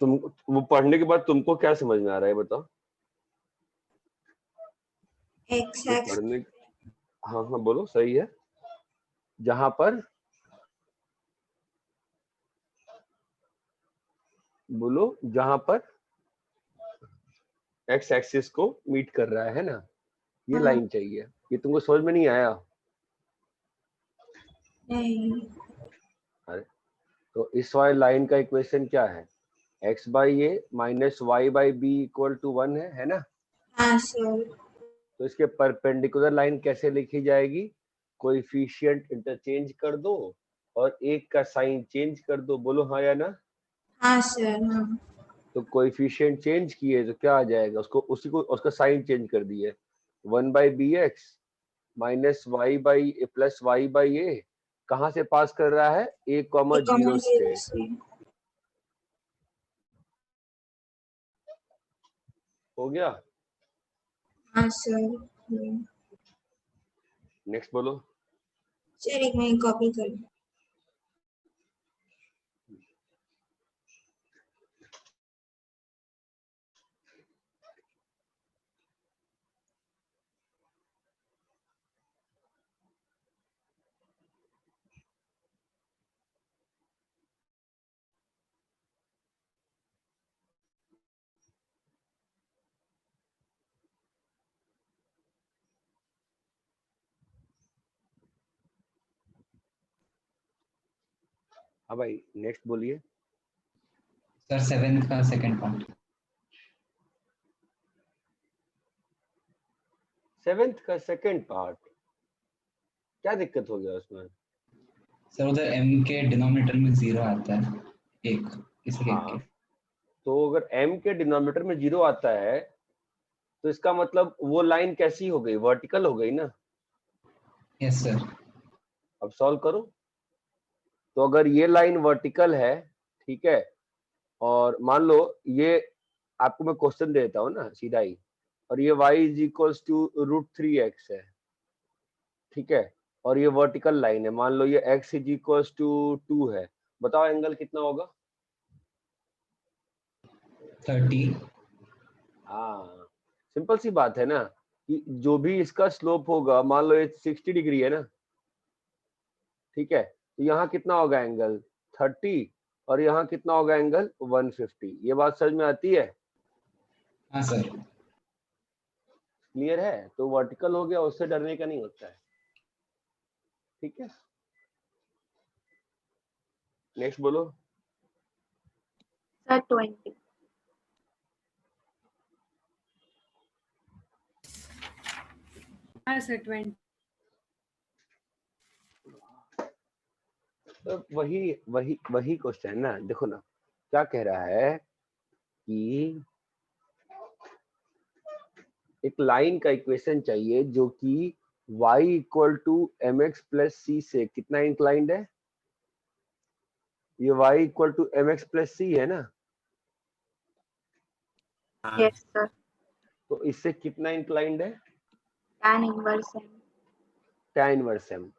तुम वो पढ़ने के बाद तुमको क्या समझ में आ रहा है बताओ? एक्स जो एक्स पढ़ने, हाँ हाँ बोलो, सही है। जहां पर, बोलो, जहां पर एक्स एक्सिस को मीट कर रहा है ना, ये हाँ। लाइन चाहिए। ये तुमको समझ में नहीं आया? नहीं। अरे, तो इस वाली लाइन का इक्वेशन क्या है? X by a minus y by b equal to 1 है ना? हाँ सर। तो इसके परपेंडिकुलर लाइन कैसे लिखी जाएगी? कोएफिशिएंट इंटरचेंज कर दो और एक का साइन चेंज कर दो। बोलो हाँ या ना? हाँ सर। हाँ। तो कोएफिशिएंट चेंज किए तो क्या आ जाएगा? उसको उसी को उसका साइन चेंज कर दिए। 1 by b x minus y by plus y by a कहाँ से पास कर रहा है? ए कॉमा जीरो से। से। हो गया? हाँ सर। नेक्स्ट बोलो। सर एक मिनट कॉपी कर लो। हाँ भाई, नेक्स्ट बोलिए। सर 7th का सेकंड पार्ट। 7th का सेकंड पार्ट, क्या दिक्कत हो गया उसमें? सर उधर m के डिनोमिनेटर में 0 आता है एक, इसलिए हाँ, तो अगर m के डिनोमिनेटर में 0 आता है तो इसका मतलब वो लाइन कैसी हो गई? वर्टिकल हो गई ना? Yes sir. अब सॉल्व करो। तो अगर ये लाइन वर्टिकल है, ठीक है, और मान लो ये, आपको मैं क्वेश्चन देता हूँ ना सीधा ही, और ये y is equals to √3x है, ठीक है, और ये वर्टिकल लाइन है, मान लो ये x इज इक्वल्स टू 2 है, बताओ एंगल कितना होगा? 30। हाँ, सिंपल सी बात है ना, कि जो भी इसका स्लोप होगा, मान लो ये 60 डिग्री है ना, ठीक है, तो यहाँ कितना होगा एंगल? 30, और यहाँ कितना होगा एंगल? 150। ये बात समझ में आती है? हाँ सर। क्लियर है? तो वर्टिकल हो गया, उससे डरने का नहीं होता है, ठीक है। नेक्स्ट बोलो। सर 20। हाँ सर 20। तो वही वही वही क्वेश्चन है ना, देखो ना क्या कह रहा है कि एक लाइन का इक्वेशन चाहिए जो कि y equal to m x plus c से कितना इंक्लाइंड है? ये y equal to m x plus c है ना? Yes sir. तो इससे कितना इंक्लाइंड है? tan इनवर्स है। tan inverse m।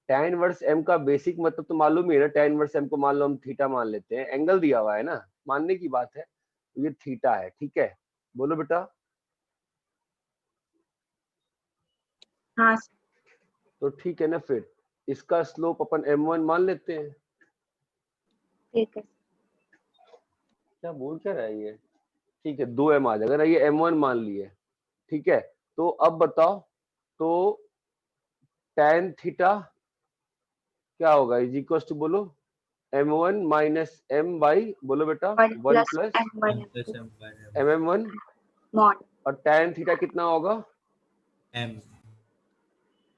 tan inverse m का बेसिक मतलब तो मालूम ही है ना, tan इनवर्स m को मान लो हम थीटा मान लेते हैं, एंगल दिया हुआ है ना, मानने की बात है, ये थीटा है, ठीक है। बोलो बेटा। हाँ सर। तो ठीक है ना, फिर इसका स्लोप अपन m1 मान लेते हैं। ठीक है। क्या बोल क्या रहा है ये? ठीक है, 2m आ जाएगा ना, ये m1 मान लिए, ठीक है। तो अब बताओ, तो tan थीटा क्या होगा? इज इक्वल टू, बोलो, m1 माइनस m बाई, बोलो बेटा, 1 1 plus plus m by mm1, mod. और tan थीटा कितना होगा? m।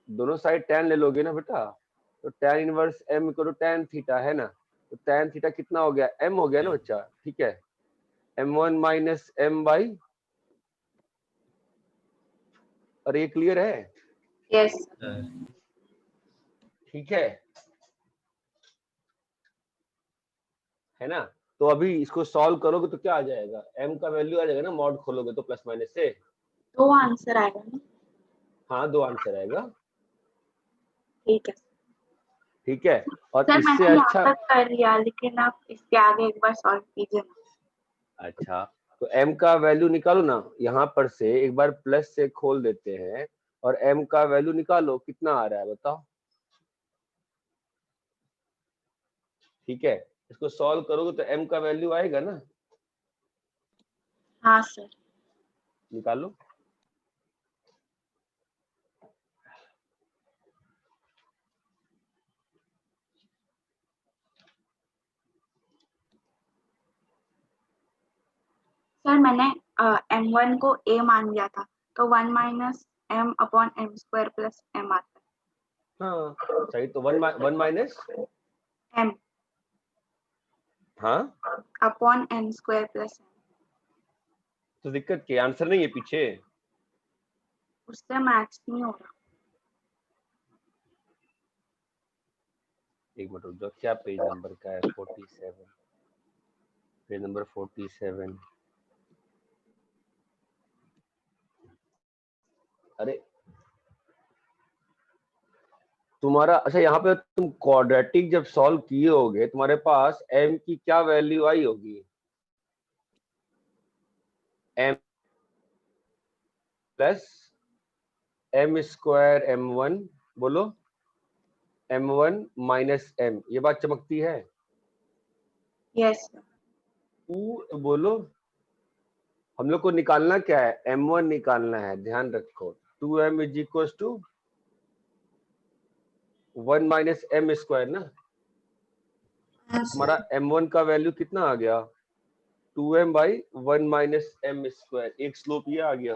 दोनों साइड tan ले लोगे ना बेटा, तो tan inverse m equal to tan theta है ना, तो tan थीटा कितना हो गया? m हो गया ना बच्चा, ठीक है, m1 माइनस m बाई, और ये क्लियर है? यस। ठीक है ना? तो अभी इसको सॉल्व करोगे तो क्या आ जाएगा? m का वैल्यू आ जाएगा ना, मॉड खोलोगे तो प्लस माइनस से। दो आंसर आएगा ना? हाँ, 2 आंसर आएगा, ठीक है। ठीक है। और सर इससे मैंने यहाँ अच्छा, तक कर लिया, लेकिन आप इसके आगे एक बार सॉल्व कीजिए ना। अच्छा, तो m का वैल्यू निकालो ना, यहाँ पर से एक बार प्लस से खोल देते हैं और m का वैल्यू निकालो, कितना आ रहा है बताओ। ठीक है, इसको सॉल्व करोगे तो m का वैल्यू आएगा ना, हाँ सर। निकालो। सर मैंने m1 को a मान लिया था, तो 1 minus m upon m square plus m आता हाँ सही, तो वन माइनस है m हाँ, upon m square plus m। तो दिक्कत क्या, आंसर नहीं है पीछे। उससे मैच नहीं हो रहा। एक मिनट रुक जाओ, क्या पेज नंबर का है, 47, पेज नंबर 47। अरे तुम्हारा, अच्छा यहाँ पे तुम क्वाड्रेटिक जब सॉल्व किए होगे, तुम्हारे पास m की क्या वैल्यू आई होगी, m plus m square m1, बोलो m1 माइनस m, ये बात चमकती है। Yes sir. तो बोलो, हम लोग को निकालना क्या है, m1 निकालना है, ध्यान रखो। 2m is equal to 1 minus m square ना, तुम्हारा m1 का वैल्यू कितना आ गया, 2m by 1 minus m square, एक स्लोप ये आ गया,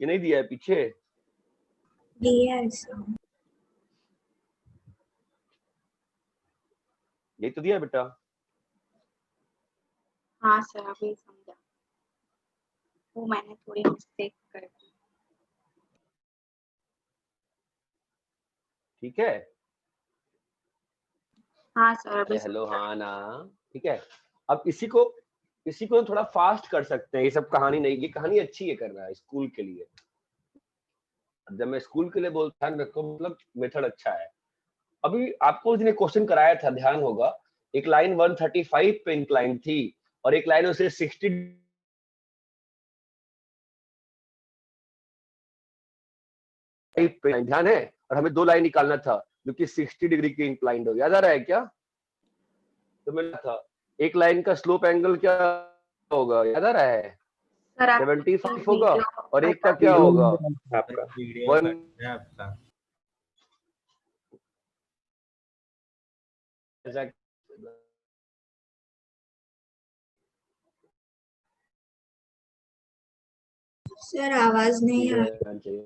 ये नहीं दिया है पीछे, यही तो दिया है बेटा। हाँ सर, अभी समझा, वो मैंने थोड़ी मिस्टेक कर दी। ठीक है, हाँ सर, अभी हेलो समझा। हाँ ना, ठीक है। अब इसी को थोड़ा फास्ट कर सकते हैं, ये सब कहानी नहीं, ये कहानी अच्छी है करना है स्कूल के लिए। जब मैं स्कूल के लिए बोलता हूं, रखो मतलब मेथड अच्छा है। अभी आपको उसने क्वेश्चन कराया था, ध्यान होगा, एक लाइन 135 पे इंक्लाइन थी और एक लाइन उसे 60 पे, ध्यान है, और हमें दो लाइन निकालना था जो कि 60 डिग्री के इंक्लाइंड हो, याद आ रहा है क्या। तो मैंने था एक लाइन का स्लोप एंगल क्या होगा, याद आ रहा है, सर आप 75 होगा, वीडियो और एक का बता क्या होगा, आपका वीडियो वन। कट है आपका। सर आवाज नहीं आ रही।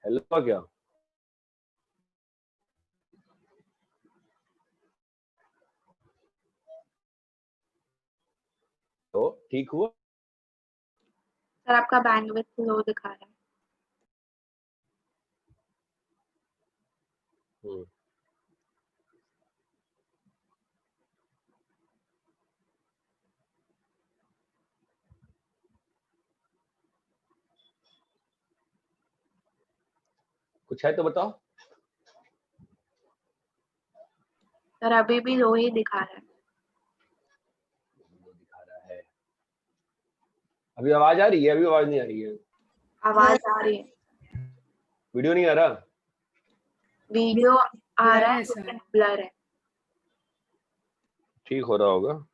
हेलो क्या, तो ठीक हुआ। सर आपका बैंडविड्थ लो दिखा रहा है। कुछ है तो बताओ। सर अभी भी लो ही दिखा रहा है। दिखा रहा है, अभी आवाज आ रही है, अभी आवाज नहीं आ रही है, आवाज आ रही है, वीडियो नहीं आ रहा, वीडियो आ ब्लर रहा है है सर। लेकिन ब्लर है। ठीक हो रहा होगा।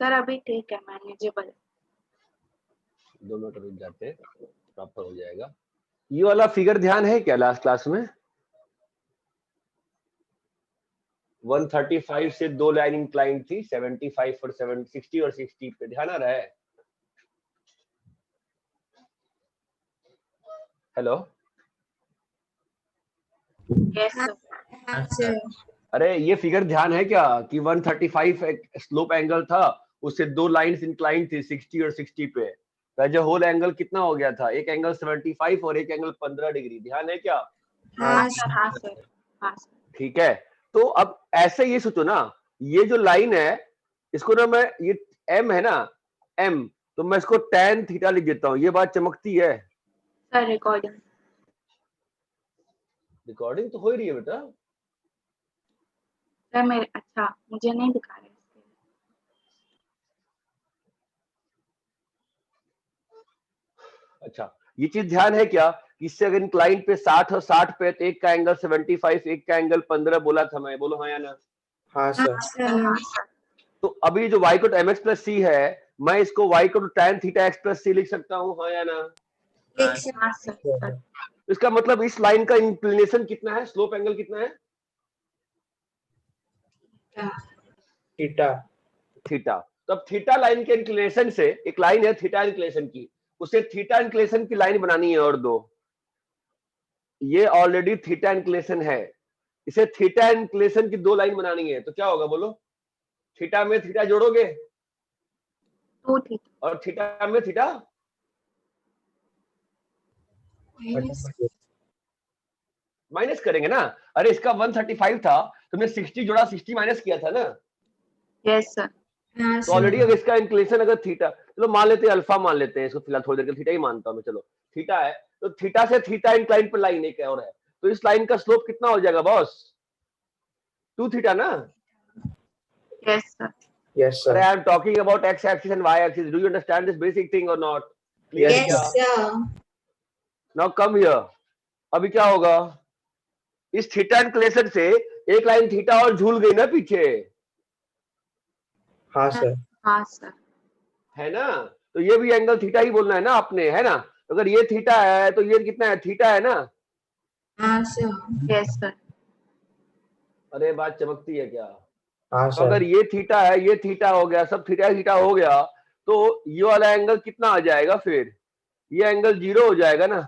सर अभी ठीक है, मैनेजेबल है। 2 मिनट रुक जाते, प्रॉपर हो जाएगा। ये वाला फिगर ध्यान है क्या लास्ट क्लास में, 135 से दो लाइन इंक्लाइन थी, 75 और 60 और 60 पे, ध्यान आ रहा है। Hello, yes sir. हाँ सर। अरे ये फिगर ध्यान है क्या कि 135 एक स्लोप एंगल था, उससे दो लाइंस इंक्लाइन थी 60 और 60 पे, जो होल एंगल कितना हो गया था, एक एंगल 75 और एक एंगल 15 डिग्री, ध्यान है क्या। हाँ सर, हाँ सर, हाँ सर। ठीक है, तो अब ऐसे ये सोचो ना, ये जो लाइन है इसको ना मैं, ये m है ना m, तो मैं इसको tan थीटा लिख देता हूँ। ये बात चमकती है? सर रिकॉर्डिंग रिकॉर्डिंग तो हो ही रही है बेटा। सर मेरे, अच्छा मुझे नहीं दिखा रहे इसके। अच्छा, ये चीज ध्यान है क्या कि इससे अगर इंक्लाइन पे 60 और 60 पे, तो एक का एंगल 75, एक का एंगल 15 बोला था मैं, बोलो हाँ या ना? हाँ सर। हाँ सर। तो अभी जो y को mx प्लस c है, मैं इसको y को tan theta x plus c लिख सकता हूँ, हाँ या ना? हाँ सर। इसका मतलब इस लाइन का इंक्लिनेशन कितना है, स्लोप एंगल कितना है? थीटा। थीटा। तो अब थीटा लाइन के इंक्लिनेशन से, एक लाइन है थीटा इंक्लिनेशन की, उसे थीटा इंक्लिनेशन की लाइन बनानी है और दो, ये ऑलरेडी थीटा इंक्लिनेशन है, इसे थीटा इंक्लिनेशन की दो लाइन बनानी है, तो क्या होगा बोलो? थीटा में थीटा जोड़ोगे 2 थीटा और थीटा में थीटा माइनस करेंगे ना। अरे इसका 135 था, तुमने 60 जोड़ा, 60 माइनस किया था ना। Yes sir. हाँ तो ऑलरेडी सर। अगर इसका इंक्लिनेशन अगर थीटा, चलो मान लेते हैं अल्फा मान लेते हैं इसको, फिलहाल थोड़ी देर के थीटा ही मानता हूं मैं, चलो थीटा है, तो थीटा से थीटा इंक्लाइन पर लाइन एक और है, तो इस लाइन का स्लोप कितना हो जाएगा बॉस? 2 थीटा ना? Yes sir. यस अरे sir. I am talking about x axis and y axis, do you understand this basic thing और नॉट? क्लियर है यस क्या? सर। Now come here. अभी क्या होगा, इस थीटा इंक्लिनेशन से एक लाइन थीटा और झूल गई ना पीछे, हाँ सर। हाँ सर। है ना? तो ये भी एंगल थीटा ही बोलना है ना आपने, है ना? अगर ये थीटा है तो ये कितना है, थीटा है ना? हाँ सर। Yes sir. अरे बात चमकती है क्या? हाँ तो अगर सर। ये थीटा है, ये थीटा हो गया, सब थीटा थीटा हो गया, तो ये वाला एंगल कितना आ जाएगा फिर? ये एंगल 0 हो जाएगा ना?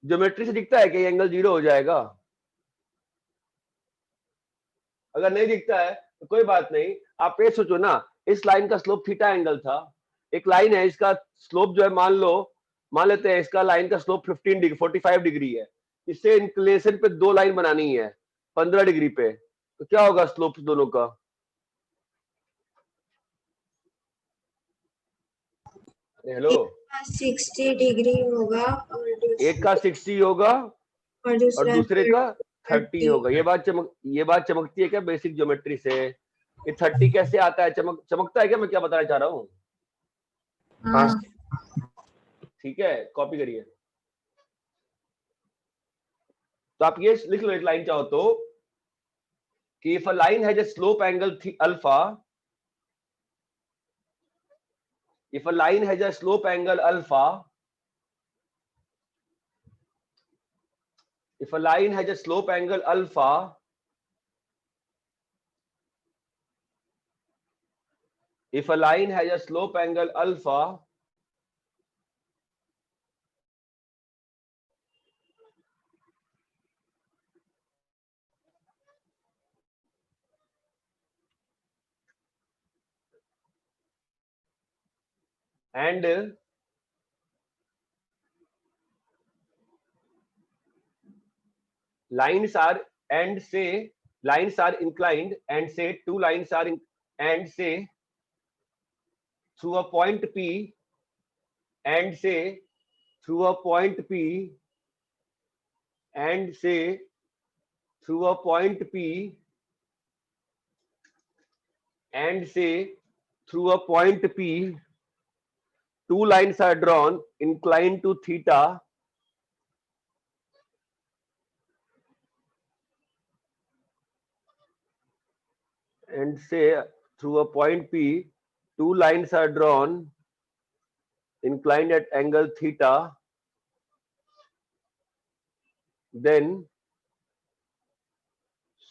ज्योमेट्री से दिखता है कि ये एंगल 0 हो जाएगा? अगर नहीं दिखता है तो कोई बात नहीं, आप ये सोचो ना, इस लाइन का स्लोप थीटा एंगल था, एक लाइन है इसका स्लोप जो है, मान लेते हैं इसका लाइन का स्लोप 15 डिग्री 45 डिग्री है, इससे इंक्लिनेशन पे दो लाइन बनानी है 15 डिग्री पे, तो क्या होगा स्लोप दोनों का? हेलो, 60 डिग्री होगा और एक का 60 होगा और दूसरा दूसरे का 30 30। होगा। ये बात चमकती है क्या बेसिक ज्योमेट्री से? ये 30 कैसे आता है, चमकता है क्या मैं क्या बताना चाह रहा हूँ? हाँ हाँ। ठीक है, कॉपी करिए। तो आप ये लिख लो एक लाइन चाहो तो, कि if a line has a slope angle alpha, if a line has a slope angle alpha, if a line has a slope angle alpha, if a line has a slope angle alpha, and lines are, and say lines are inclined, and say two lines are in, and say through a point P, and say through a point P, and say through a point P, and say through a point P, two lines are drawn inclined to theta, and say through a point P, two lines are drawn inclined at angle theta, then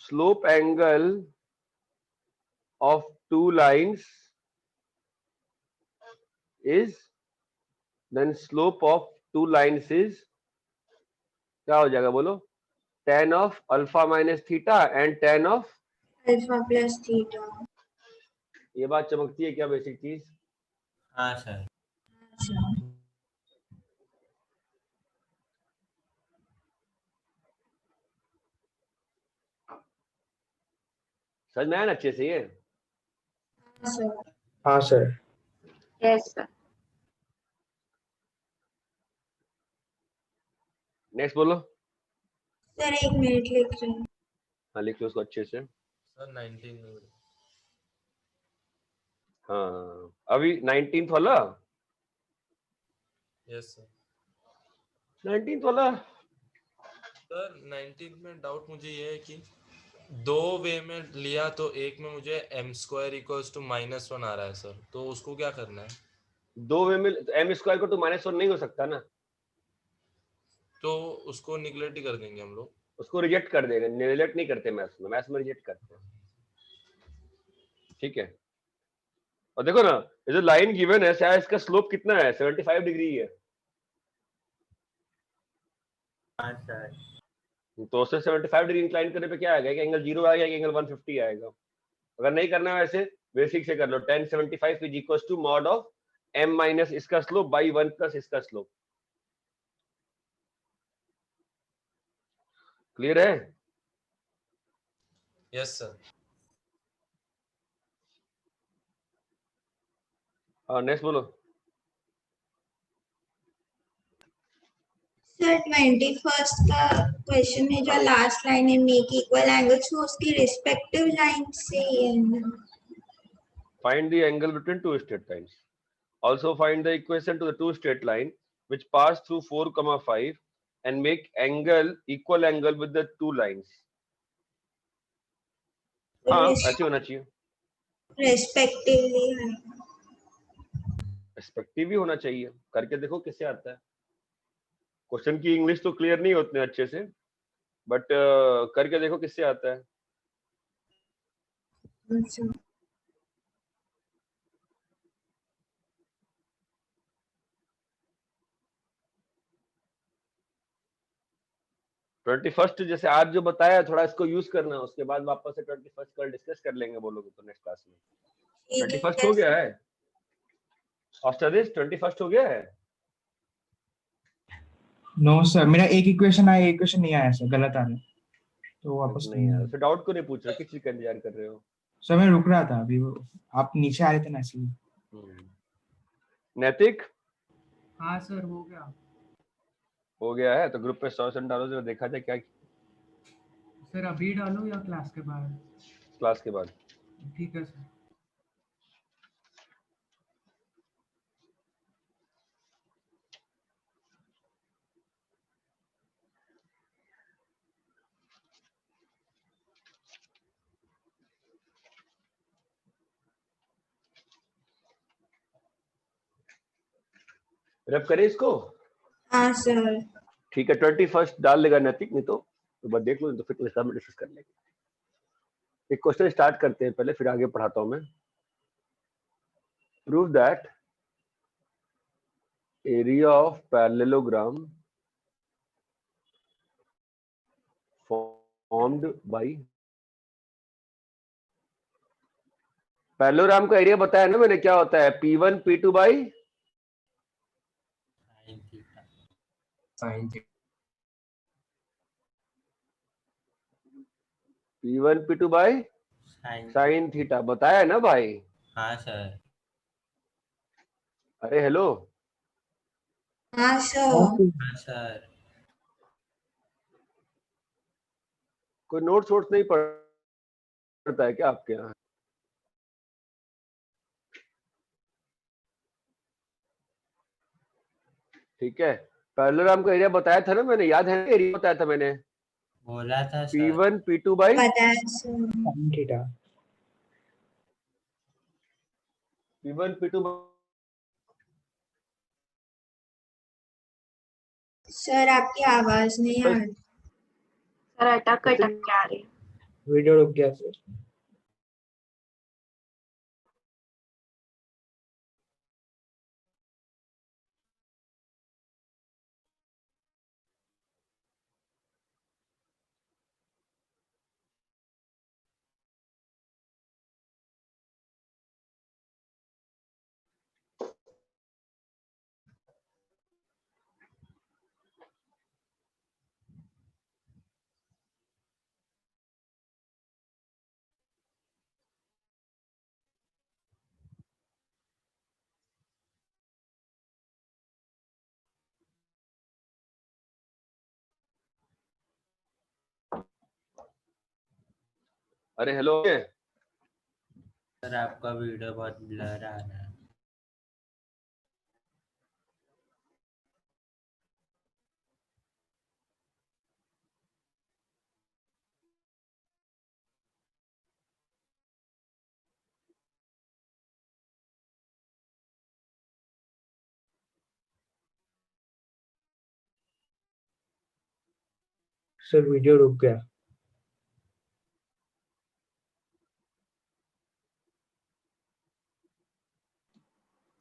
slope angle of two lines is, then slope of two lines is क्या हो जाएगा बोलो? tan of alpha minus theta and tan of, alpha plus theta. ये बात चमकती है क्या basic चीज? हाँ सर। समझ में आया ना अच्छे से ये? हाँ सर। हाँ सर। Yes sir. नेक्स्ट बोलो। सर 1 मिनट लिख रहे हैं। हाँ लिख लो उसको अच्छे से। सर 19 हाँ अभी 19th वाला, यस सर। 19th वाला। सर 19 में डाउट मुझे ये है कि दो वे में लिया तो एक में मुझे m² इक्वल्स टू -1 आ रहा है सर, तो उसको क्या करना है? दो वे में एम स्क्वायर को तो -1 नहीं हो सकता ना, तो उसको निगलेक्ट ही कर देंगे हम लोग। उसको रिजेक्ट कर देंगे। रिजेक्ट नहीं करते मैथ्स में रिजेक्ट करते हैं। ठीक है, और देखो ना ये जो लाइन गिवन है शायद इसका स्लोप कितना है, 75 डिग्री है। हाँ सर। तो उससे 75 डिग्री इंक्लाइन करने पे क्या आएगा, कि एंगल 0 आएगा कि एंगल 150 आएगा। अगर नहीं करना है वैसे बेसिक से कर लो, tan 75 is equal to mod of m minus इसका स्लोप बाई 1 प्लस इसका स्लोप। क्लियर है? Yes sir. हाँ नेक्स्ट बोलो। सर 21st का क्वेश्चन में जो लास्ट लाइन है मेक इक्वल एंगल्स, वो उसकी रिस्पेक्टिव लाइन से ही है ना? Find the angle between two straight lines. Also find the equation to the two straight line which pass through 4, 5 and make angle equal angle with the two lines. हाँ ऐसे होना चाहिए, respectively है। Respective भी होना चाहिए। करके देखो किससे आता है। क्वेश्चन की इंग्लिश तो क्लियर नहीं होती अच्छे से, बट करके देखो किससे आता है। अच्छा। 21st जैसे आज जो बताया थोड़ा इसको यूज करना, उसके बाद वापस से 21st कल डिस्कस कर लेंगे बोलोगे तो नेक्स्ट क्लास में। 21st हो गया है ऑस्टरिस, 21st हो गया है। नो सर, मेरा एक इक्वेशन आया, इक्वेशन नहीं आया सर, गलत आ रहा है, तो वापस नहीं यार फिर डाउट क्यों नहीं पूछ रहे, किस चीज का इंतजार कर रहे हो? सर मैं रुक रहा था अभी, आप नीचे आ रहे थे ना इसलिए। नैतिक हाँ सर हो गया। हो गया है तो ग्रुप पे 100% डालो जो देखा जाए क्या। सर अभी डालो या क्लास के बाद? क्लास के बाद। ठीक है सर। रब करे इसको। हाँ सर। ठीक है 21st डाल लेगा नैतिक, नहीं तो बस देख लो, तो फिर क्लास में डिस्कस कर लेंगे। एक क्वेश्चन स्टार्ट करते हैं पहले, फिर आगे पढ़ाता हूं मैं। Prove that area of parallelogram formed by, parallelogram का एरिया बताया ना मैंने, क्या होता है P1 P2 by sine theta. P1 P2 by sine theta, बताया ना भाई? हाँ सर। अरे हेलो, हाँ सर। हाँ सर। कोई नोट्स वोट्स नहीं पढ़ता है क्या आपके यहाँ? ठीक है, पैरेललोग्राम का एरिया बताया था ना मैंने, याद है ना एरिया बताया था मैंने? बोला था सर। P1 P2 बाई बताया sir. Sine theta. P1 P2 sir आपकी आवाज नहीं आ रही। सर अटक अटक के आ रही है। वीडियो रुक गया सर। अरे हेलो, सर आपका वीडियो बहुत ब्लर आ रहा है। सर वीडियो रुक गया।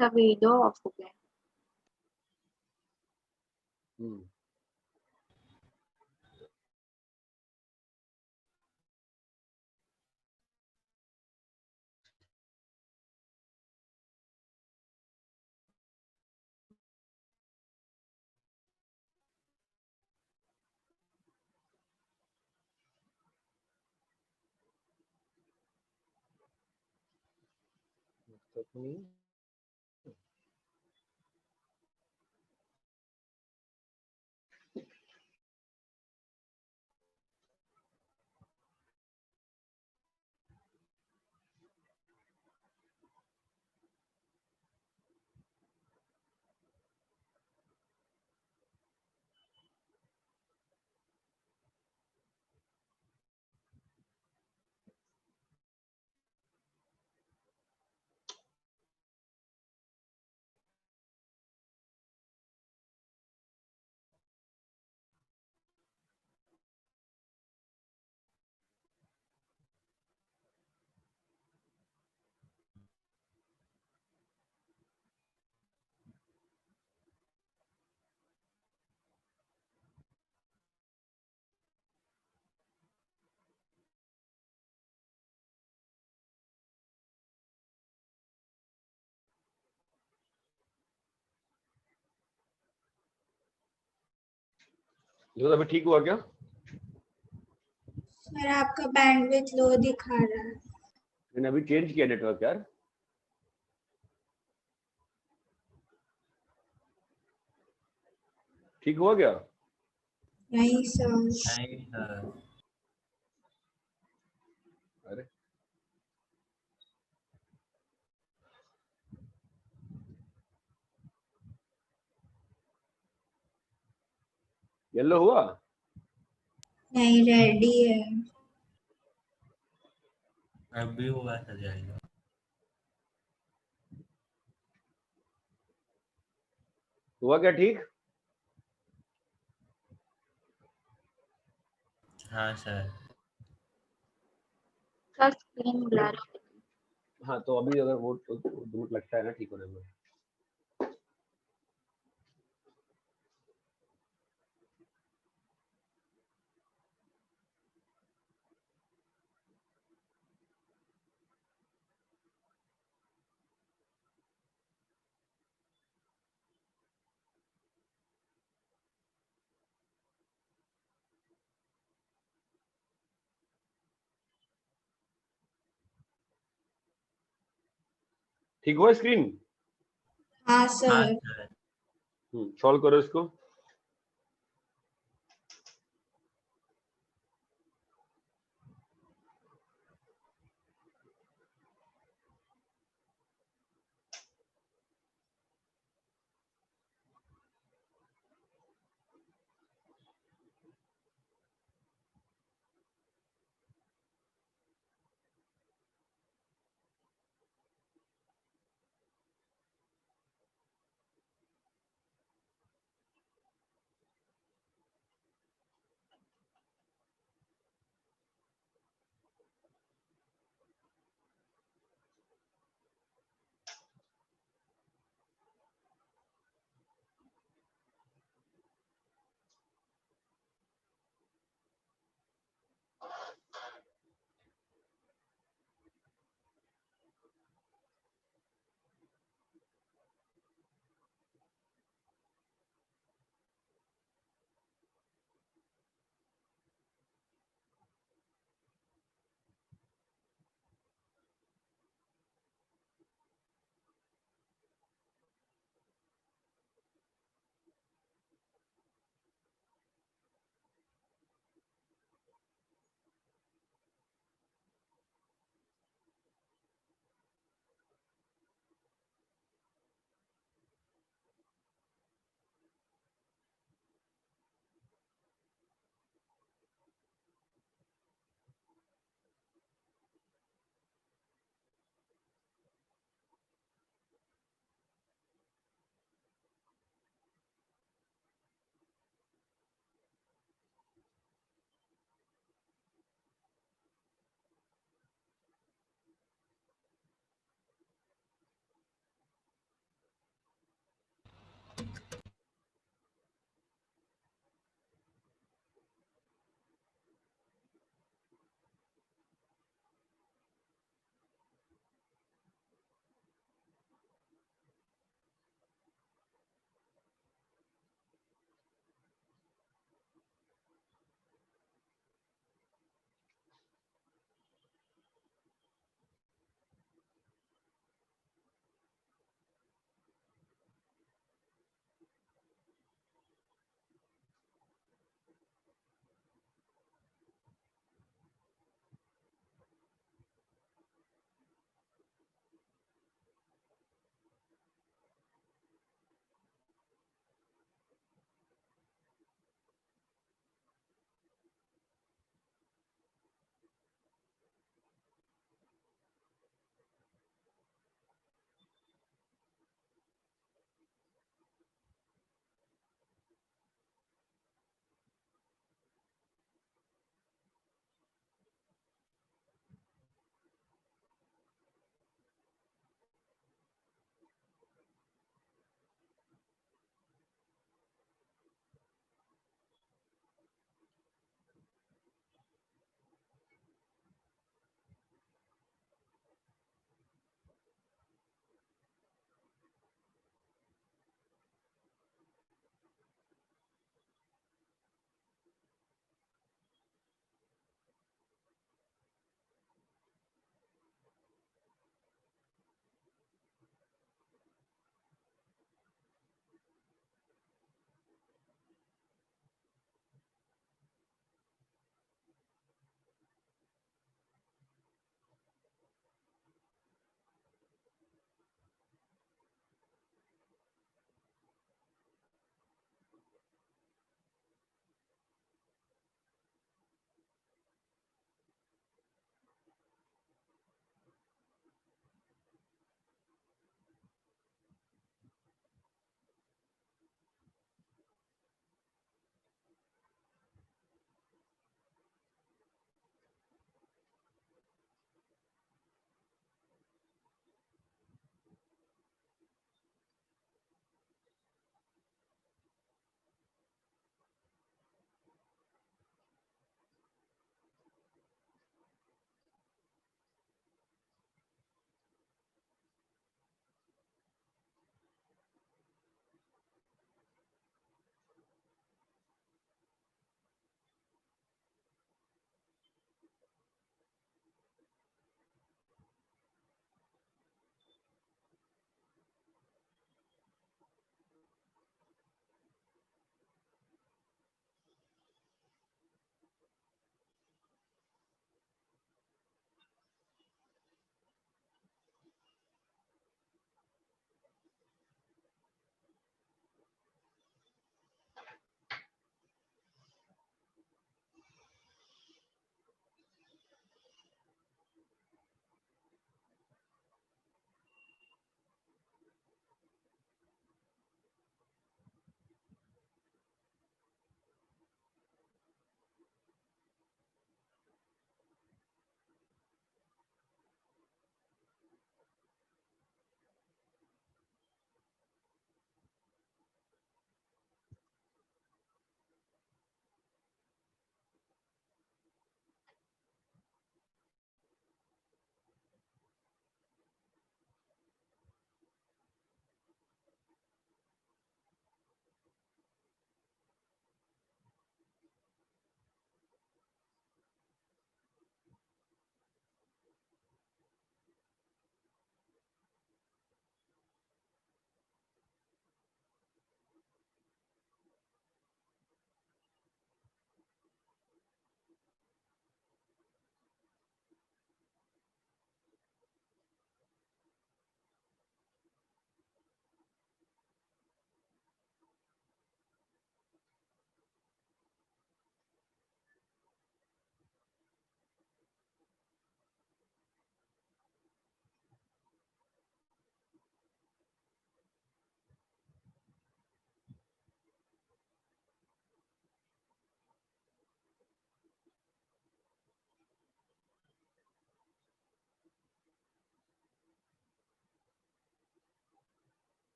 सब वीडियो ऑफ हो गया। तो अभी ठीक हुआ क्या? सर आपका बैंडविड्थ लो दिखा रहा है। मैंने अभी चेंज किया नेटवर्क यार। ठीक हुआ क्या? नहीं सर। नहीं सर। अरे येलो हुआ? नहीं रेडी है। अभी हुआ सर जाएगा। हुआ क्या ठीक? हाँ सर। Sir screen blur. हाँ तो अभी अगर वो 2 मिनट लगता है ना ठीक होने में। ठीक हुआ स्क्रीन? हाँ हाँ सर। सर। सॉल्व करो इसको।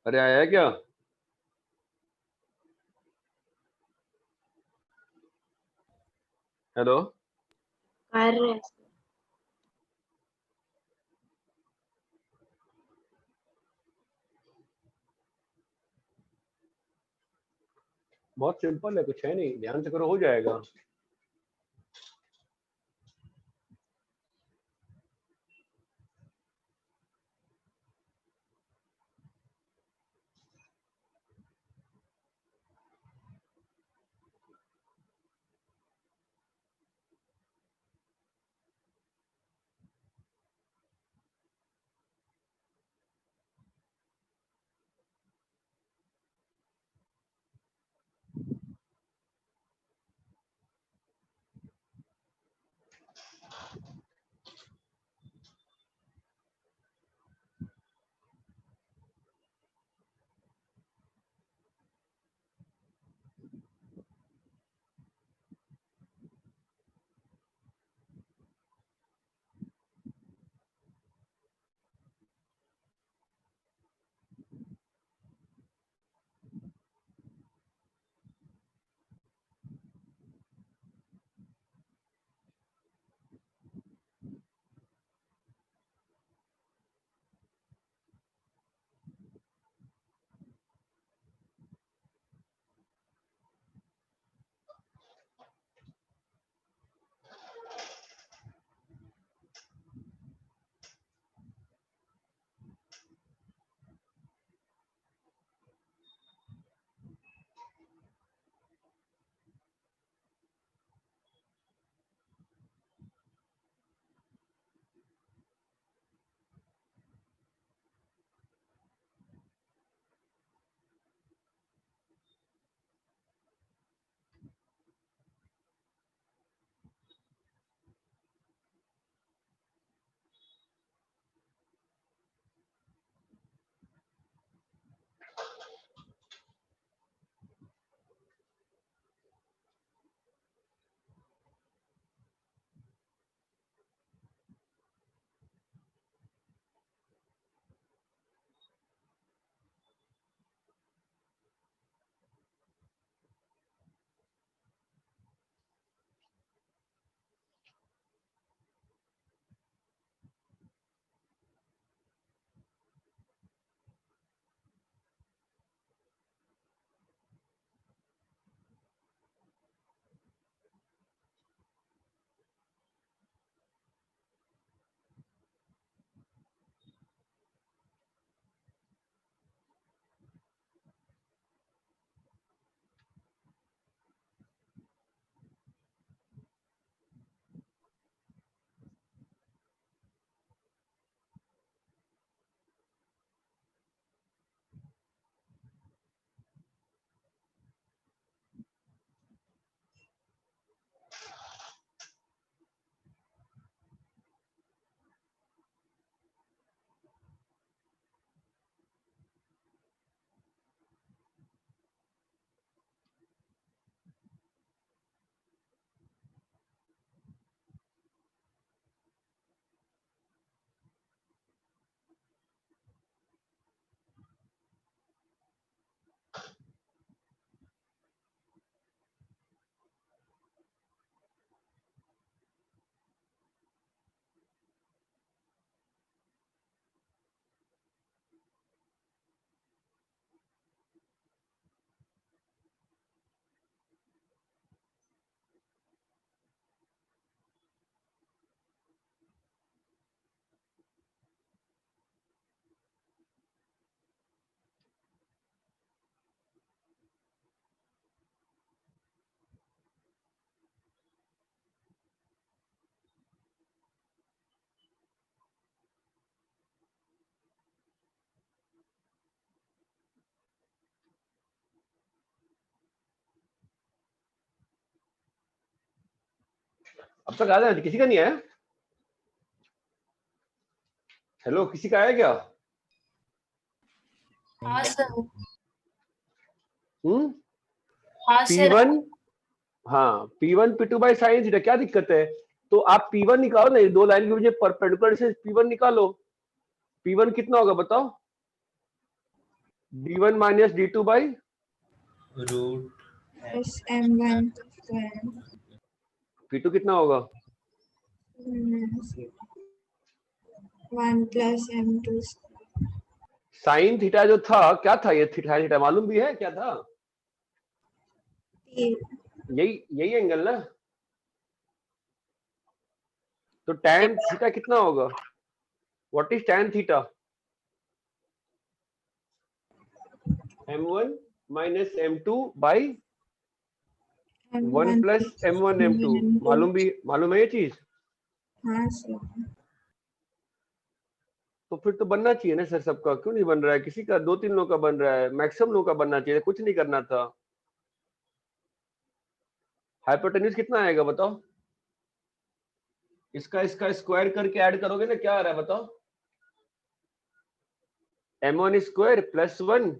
अरे आया क्या? हेलो, कर रहे हैं। बहुत सिंपल है, कुछ है नहीं, ध्यान से करो हो जाएगा। अब तक आया किसी का नहीं आया? हेलो, किसी का आया क्या? हाँ सर। हाँ सर। P1, हाँ P1 P2 by sine theta, क्या दिक्कत है? तो आप P1 निकालो ना, ये दो लाइन के मुझे परपेंडिकुलर से P1 निकालो। P1 कितना होगा बताओ? d1 minus d2 by root plus m1 square. p2 कितना होगा? 1 plus m2 square. Sine theta जो था क्या था? ये थीटा थीटा मालूम भी है क्या था? यही एंगल ना। तो tan थीटा कितना होगा? What is tan theta? m1 minus m2 by 1 plus m1 m2। मालूम है ये चीज? हाँ सर। तो फिर तो बनना चाहिए ना सर सबका, क्यों नहीं बन रहा है? किसी का 2-3 लोगों का बन रहा है, मैक्सिमम लोगों का बनना चाहिए, कुछ नहीं करना था। हाइपोटेन्यूज कितना आएगा बताओ? इसका स्क्वायर करके ऐड करोगे ना, क्या आ रहा है बताओ? m1 square plus 1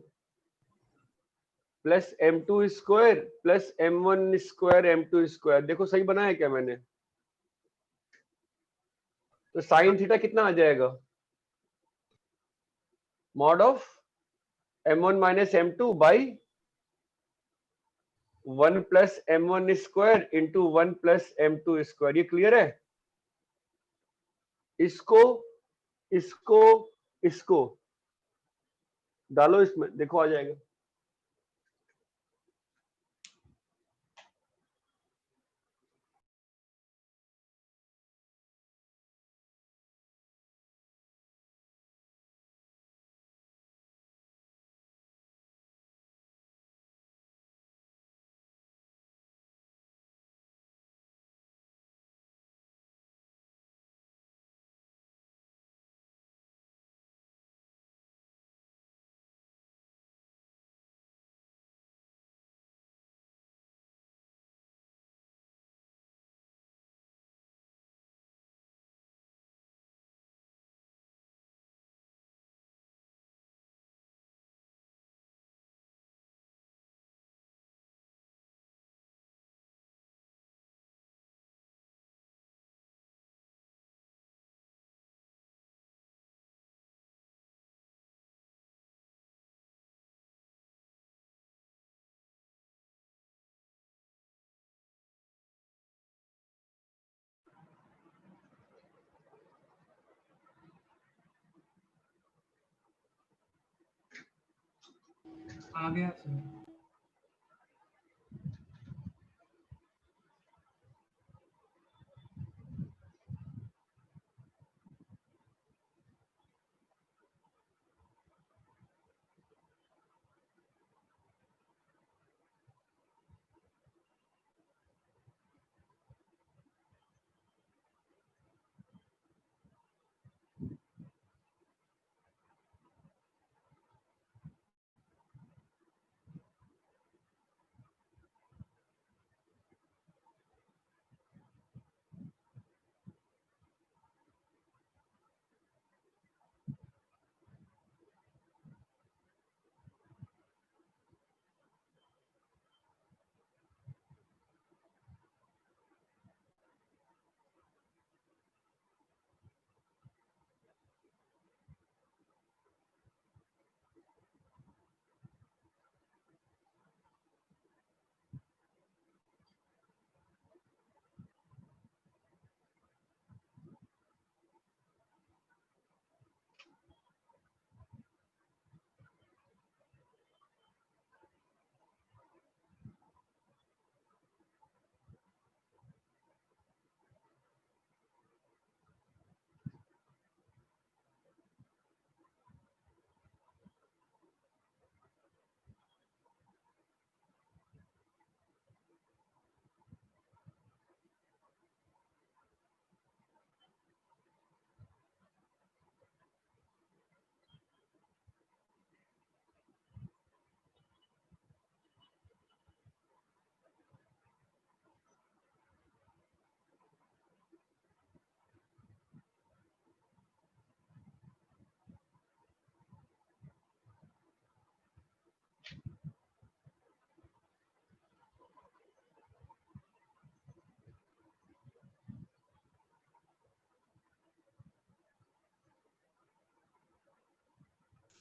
plus m2 square plus m1 square m2 square. देखो सही बनाया क्या मैंने? तो साइन थीटा कितना आ जाएगा? Mod of m1 minus m2 by 1 plus m1 square into 1 plus m2 square. ये क्लियर है? इसको इसको इसको डालो इसमें, देखो आ जाएगा। आ गया सर।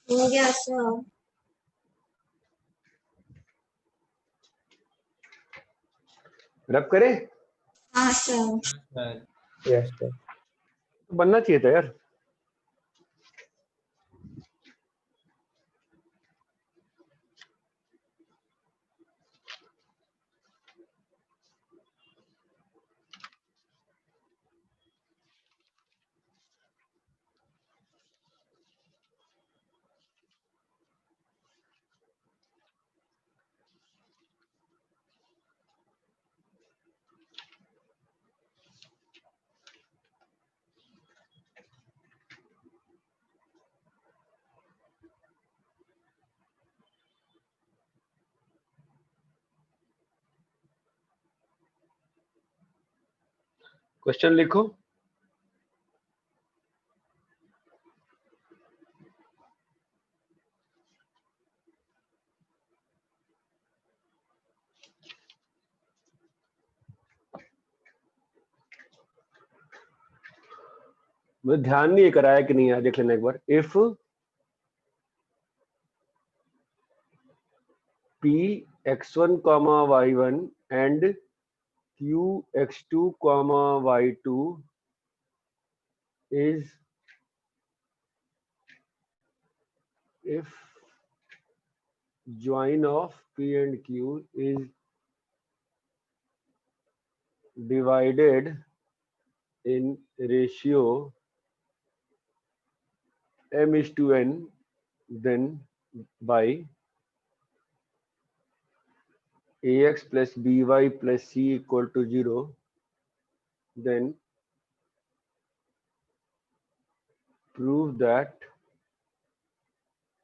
हो गया सर। रब करे हाँ सर। Sir yes sir. तो बनना चाहिए था यार। क्वेश्चन लिखो। मुझे ध्यान नहीं कराया कि नहीं है, देख लेना एक बार। If p x1 y1 and q x2 y2 is if join of p and q is divided in ratio m is to n, then by ax plus by plus c equal to 0, then prove that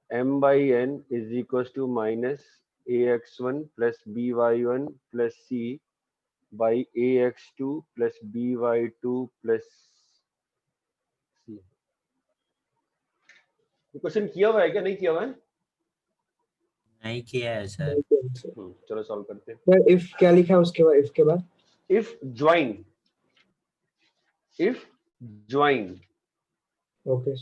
m by n is equals to minus ax1 plus by1 plus c by ax2 plus by2 plus c। Question किया हुआ है क्या, नहीं किया हुआ है? नहीं किया है सर। चलो सॉल्व करते हैं। सर इफ क्या लिखा है उसके बाद, इसके बाद? If join, if join okay.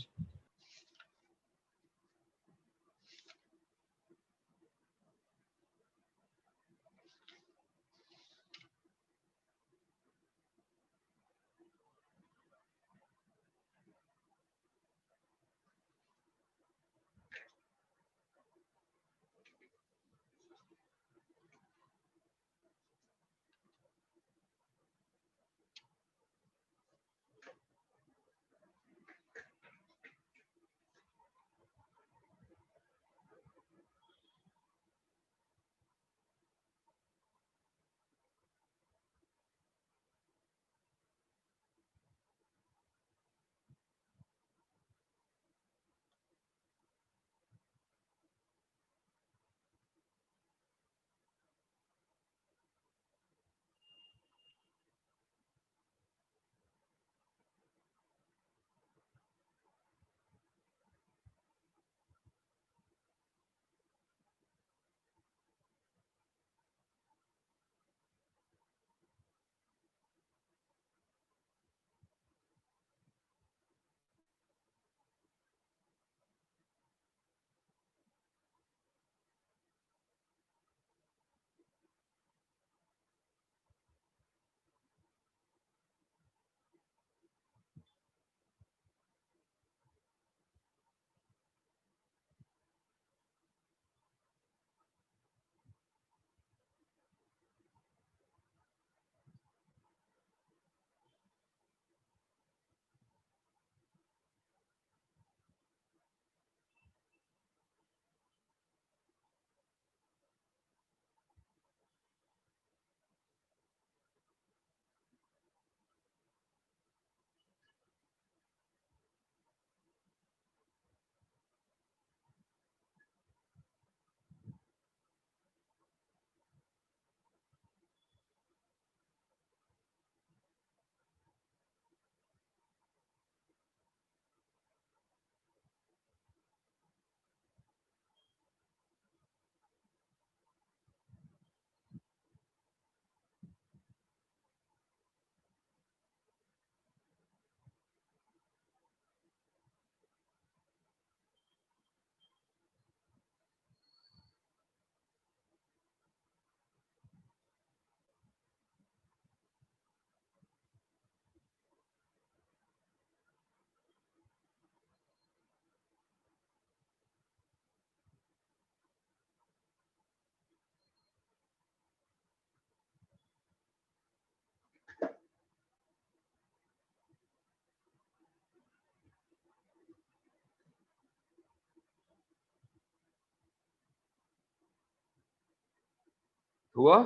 हुआ?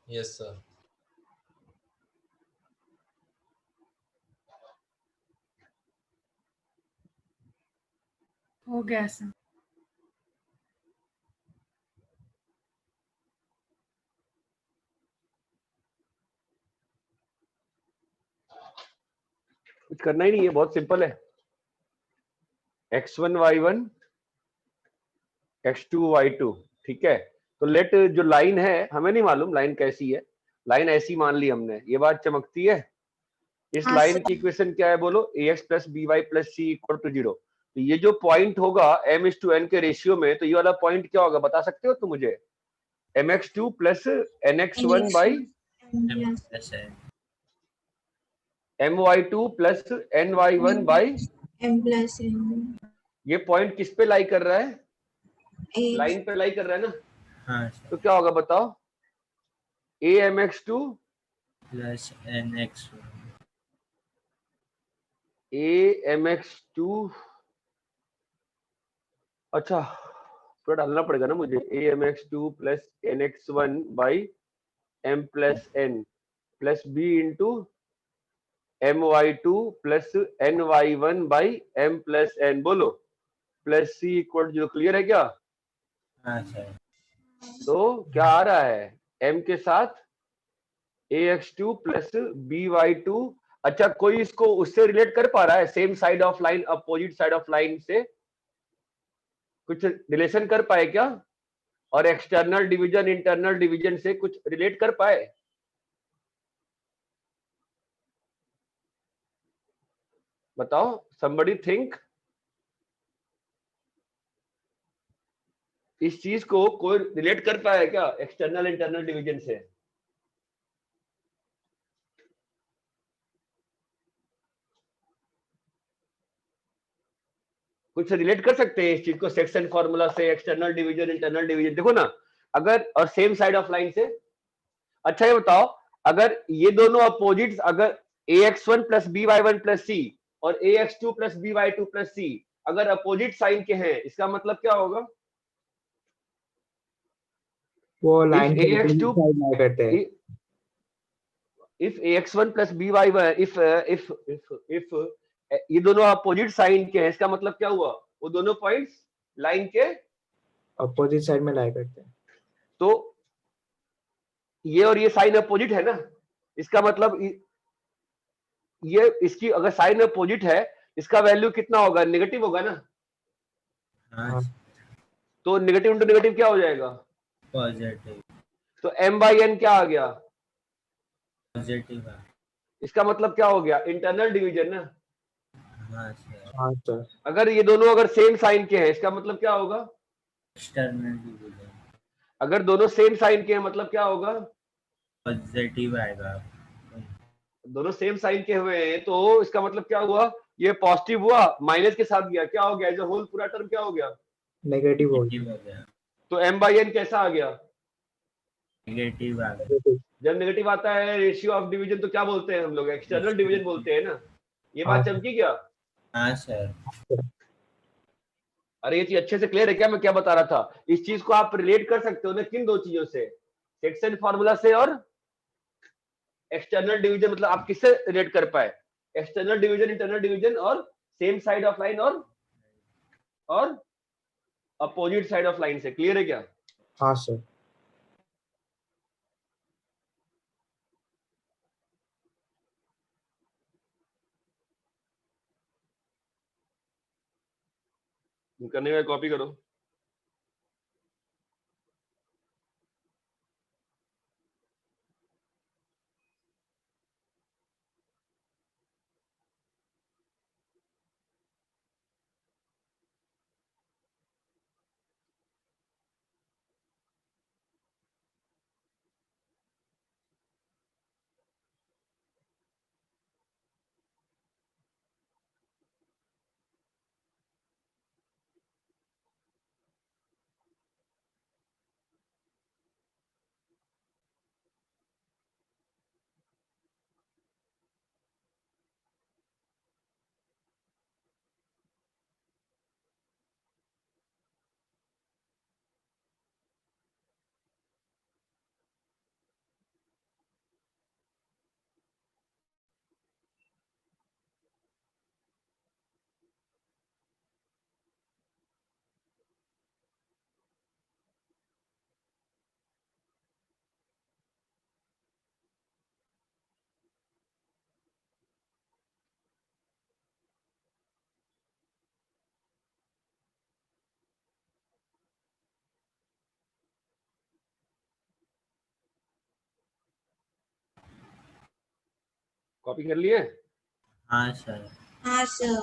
Yes sir. हो गया सर। कुछ करना ही नहीं है, बहुत सिंपल है। x1 y1 x2 y2, ठीक है। तो लेट जो लाइन है, हमें नहीं मालूम लाइन कैसी है, लाइन ऐसी मान ली हमने, ये बात चमकती है। इस हाँ लाइन सर। की इक्वेशन क्या है बोलो? ax plus by plus c equal to 0। तो ये जो पॉइंट होगा m/n के रेशियो में, तो ये वाला पॉइंट क्या होगा बता सकते हो तुम मुझे? mx2 plus nx1 by M plus N। my2 plus ny1 by, m plus n ये पॉइंट किस पे लाई कर रहा है? a लाइन पे लाई कर रहा है ना। हाँ तो सर। क्या होगा बताओ? amx2 plus NX1। amx2, अच्छा थोड़ा डालना पड़ेगा ना मुझे। amx2 plus nx1 by m plus n plus b into my2 plus ny1 by m plus n, बोलो, plus c equal to 0। Clear है क्या? हाँ सर। तो क्या आ रहा है? m के साथ ax2 प्लस by2। अच्छा, कोई इसको उससे रिलेट कर पा रहा है? Same side of line opposite side of line से कुछ रिलेशन कर पाए क्या? और एक्सटर्नल डिवीजन इंटरनल डिवीजन से कुछ रिलेट कर पाए? बताओ, somebody think। इस चीज को कोई रिलेट कर पाया क्या एक्सटर्नल इंटरनल डिवीजन से? कुछ रिलेट कर सकते हैं इस चीज को सेक्शन फार्मूला से, एक्सटर्नल डिवीजन इंटरनल डिवीजन? देखो ना, अगर और सेम साइड ऑफ लाइन से। अच्छा ये बताओ, अगर ये दोनों अपोजिट्स, अगर ax1 plus by1 plus c और ax2 plus by2 plus c अगर अपोजिट साइन के हैं, इसका मतलब क्या होगा? वो लाइन के ax2 opposite side lie करते हैं। if ax1 plus by1, if ये दोनों अपोजिट साइन के हैं, इसका मतलब क्या हुआ? वो दोनों पॉइंट्स लाइन के अपोजिट साइड में लाई करते हैं। तो ये और ये साइन अपोजिट है ना, इसका मतलब ये इसकी अगर साइन अपोजिट है, इसका वैल्यू कितना होगा? नेगेटिव होगा ना। हाँ तो नेगेटिव इंटू नेगेटिव क्या हो जाएगा? पॉजिटिव। तो m/n क्या आ गया? पॉजिटिव है। इसका मतलब क्या हो गया? इंटरनल डिवीजन ना। हाँ सर। हाँ सर। अगर ये दोनों अगर सेम साइन के हैं, इसका मतलब क्या होगा? External division. अगर दोनों सेम साइन के हैं मतलब क्या होगा? पॉजिटिव आएगा। दोनों सेम साइन के हुए हैं, तो इसका मतलब क्या हुआ? ये पॉजिटिव हुआ, माइनस के साथ गया, क्या हो गया? एज अ होल पूरा टर्म क्या हो गया? नेगेटिव हो नेगेटिव हो गया। तो m/n कैसा आ गया? नेगेटिव आ गया। गया। जब नेगेटिव आता है रेशियो ऑफ डिवीजन, तो क्या बोलते हैं हम लोग? एक्सटर्नल डिवीजन बोलते हैं ना। ये हाँ बात चमकी क्या? हाँ सर। अरे ये चीज अच्छे से क्लियर है क्या मैं क्या बता रहा था? इस चीज को आप रिलेट कर सकते हो ना किन दो चीजों से? सेक्शन फार्मूला से और एक्सटर्नल डिवीजन। मतलब आप किससे रिलेट कर पाए? एक्सटर्नल डिवीजन इंटरनल डिवीजन और सेम साइड ऑफ लाइन और अपोजिट साइड ऑफ लाइन से। क्लियर है क्या? हाँ सर। करने का कॉपी करो। कॉपी कर लिए? हाँ सर। हाँ सर।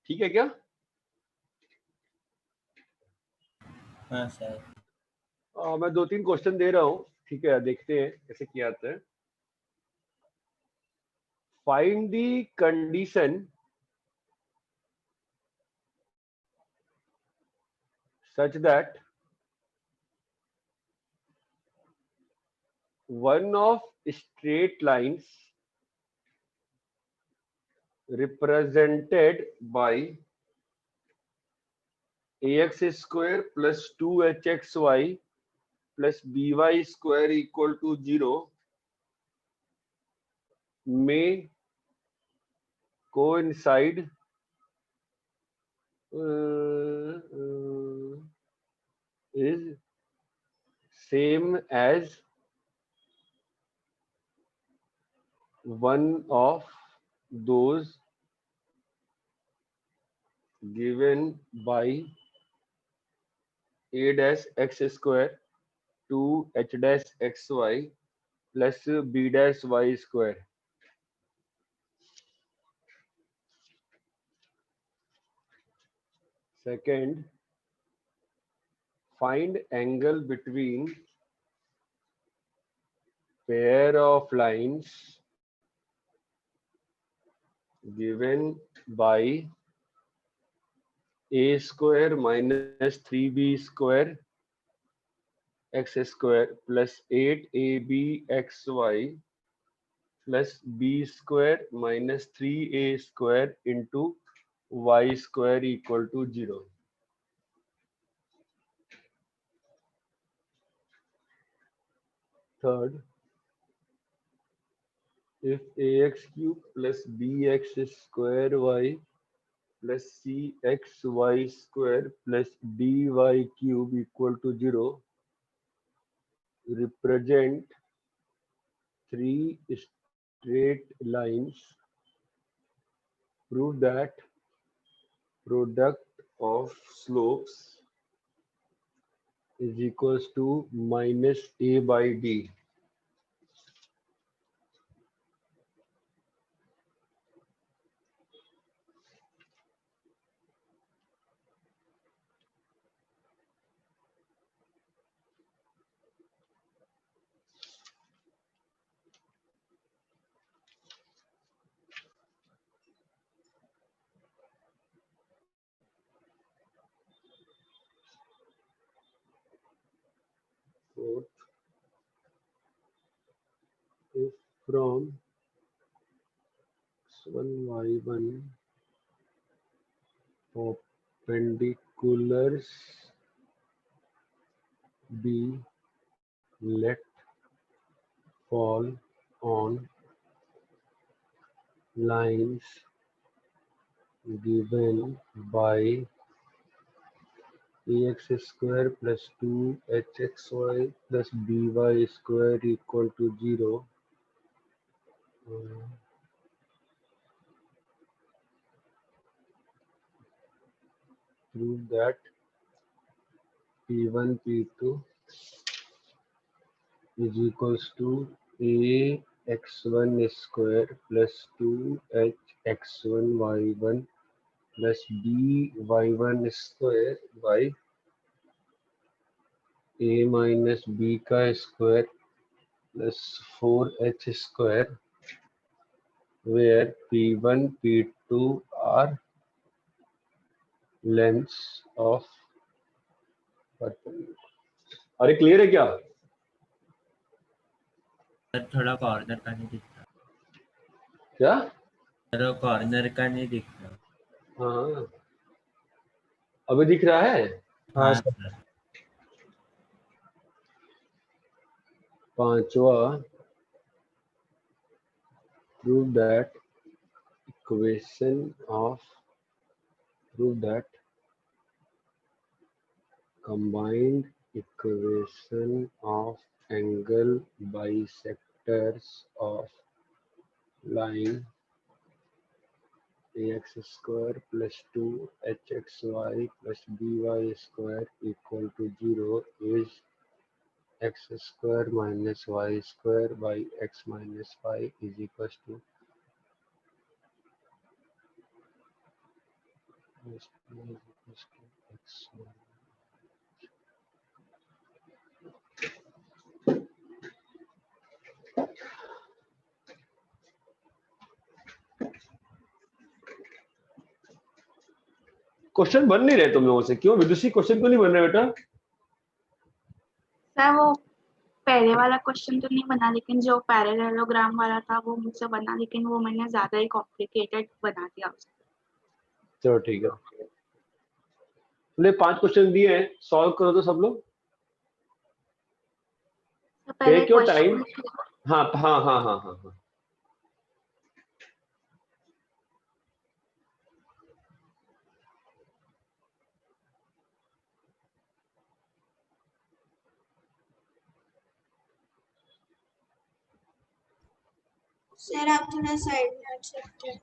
ठीक है क्या? हाँ सर। मैं 2-3 क्वेश्चन दे रहा हूँ, ठीक है, देखते हैं कैसे किया जाता है। Find the condition such that one of straight lines represented by ax square plus 2hxy plus by square equal to 0 may coincide is same as one of those given by a dash x square 2h dash xy plus b dash y square. Second, find angle between pair of lines given by a square minus 3b square x square plus 8ab xy plus b square minus 3a square into y square equal to 0. Third, if ax cube plus bx square y plus cxy square plus dy cube equal to 0, represent three straight lines. Prove that product of slopes is equals to minus a by d. Fourth, if from x1 y1 perpendiculars be let fall on lines given by ax square plus 2hxy plus by square equal to 0, prove that P1 P2 is equals to a x1 square plus 2h x1 y1 plus b y1 square by a minus b का square plus 4h square where p1 p2 are lengths of perpendicular. अरे clear है क्या? Sir थोड़ा corner का नहीं दिख रहा, क्या? सर कॉर्नर का नहीं दिख रहा। हाँ अभी दिख रहा है? हाँ हाँ सर। सर। पांचवा, prove that combined equation of angle bisectors of line ax square plus 2hxy plus by square equal to 0 is x square minus y square by x minus 5 is equals to x. Question बन नहीं रहे तुम लोगों से, क्यों विदुषी? Question क्यों नहीं बन रहे बेटा? सर वो पहले वाला क्वेश्चन तो नहीं बना, लेकिन जो पैरेललोग्राम वाला था वो मुझसे बना, लेकिन वो मैंने ज्यादा ही कॉम्प्लिकेटेड बना दिया उसको। चलो ठीक है, तुमने 5 क्वेश्चन दिए हैं, सॉल्व करो तो सब लोग। तो पहले टेक योर टाइम। क्वेश्चन हाँ हाँ हाँ हाँ हाँ हाँ सर आप थोड़ा साइड में हट सकते हैं।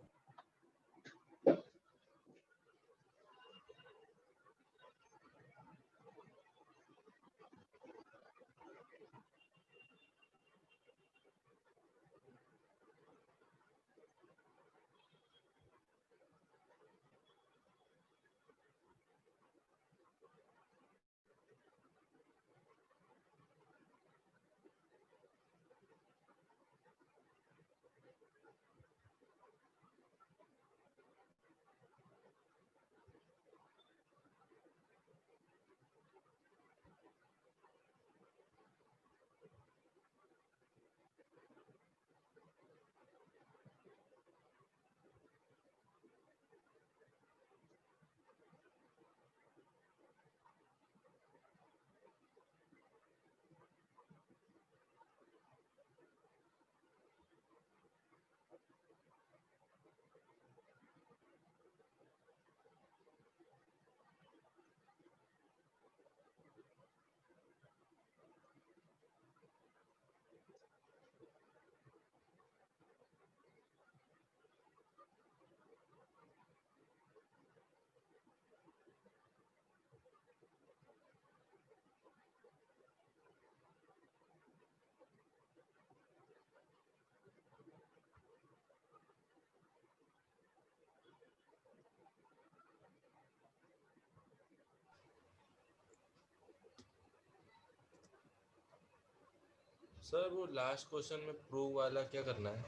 सर वो लास्ट क्वेश्चन में प्रूव वाला क्या करना है?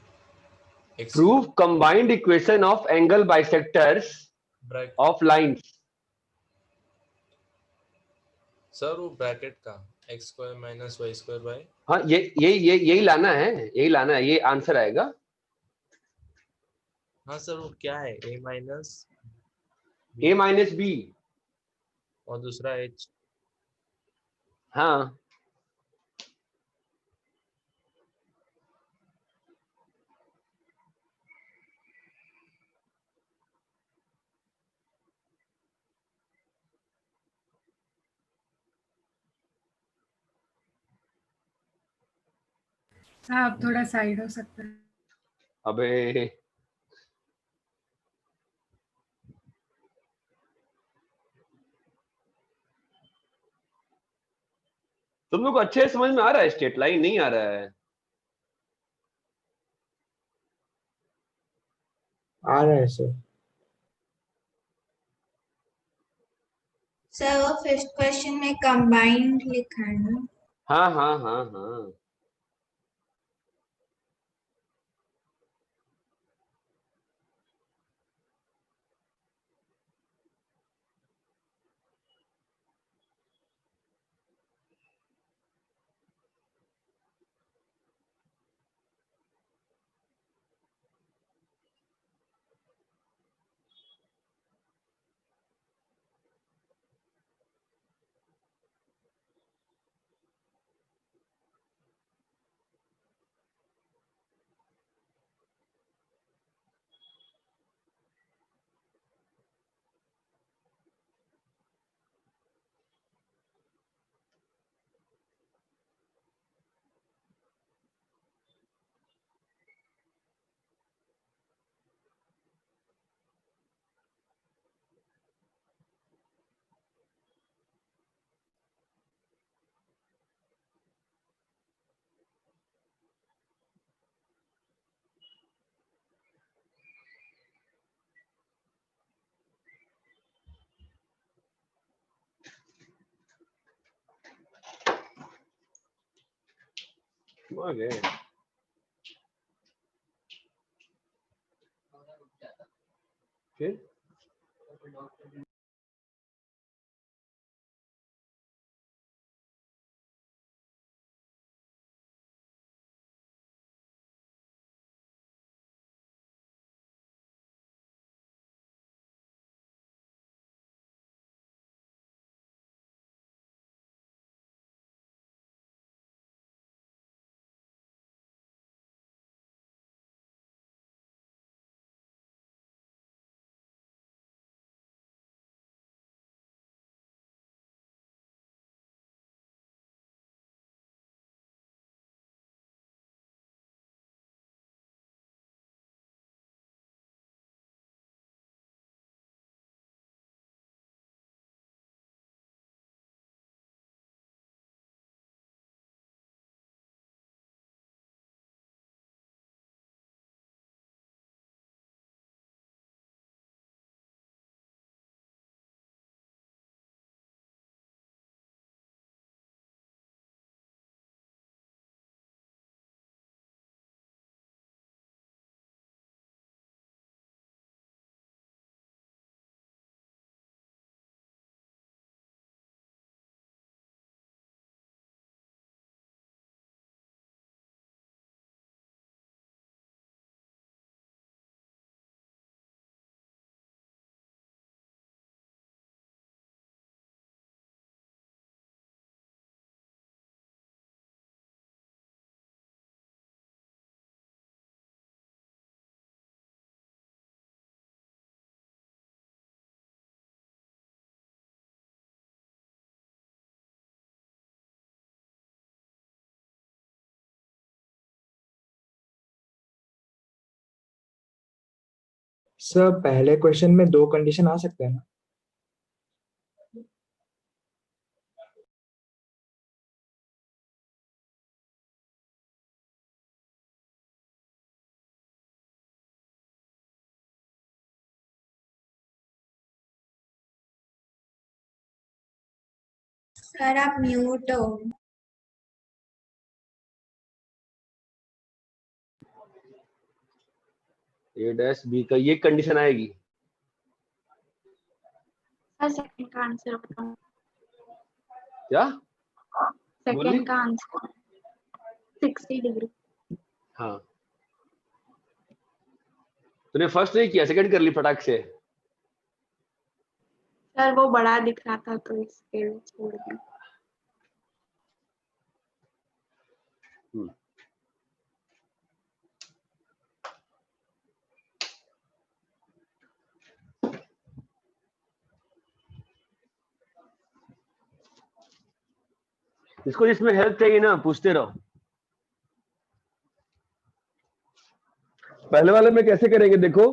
Prove combined equation of angle bisectors of lines. Sir वो ब्रैकेट का x square minus y square by. हाँ यही लाना है, यही लाना है, ये आंसर आएगा। हाँ सर वो क्या है? a माइनस बी और दूसरा h। हाँ आप थोड़ा साइड हो सकते हैं। अबे तुम लोग को अच्छे से समझ में आ रहा है? स्ट्रेट लाइन नहीं आ रहा है? आ रहा है सर। सर वो फिफ्थ क्वेश्चन में कंबाइंड लिखा है ना? हाँ हाँ हाँ हाँ, आ गए। फिर सर पहले क्वेश्चन में 2 कंडीशन आ सकते हैं ना? सर आप म्यूट हो। ए डैश बी का ये कंडीशन आएगी। सर सेकंड का आंसर बताओ। क्या बोली? सेकंड का आंसर 60 डिग्री। हाँ, तूने फर्स्ट नहीं किया, सेकंड कर ली फटाक से। सर वो बड़ा दिख रहा था तो इसके लिए छोड़ दिया। हम्म, इसको जिसमें हेल्प चाहिए ना पूछते रहो। पहले वाले में कैसे करेंगे देखो।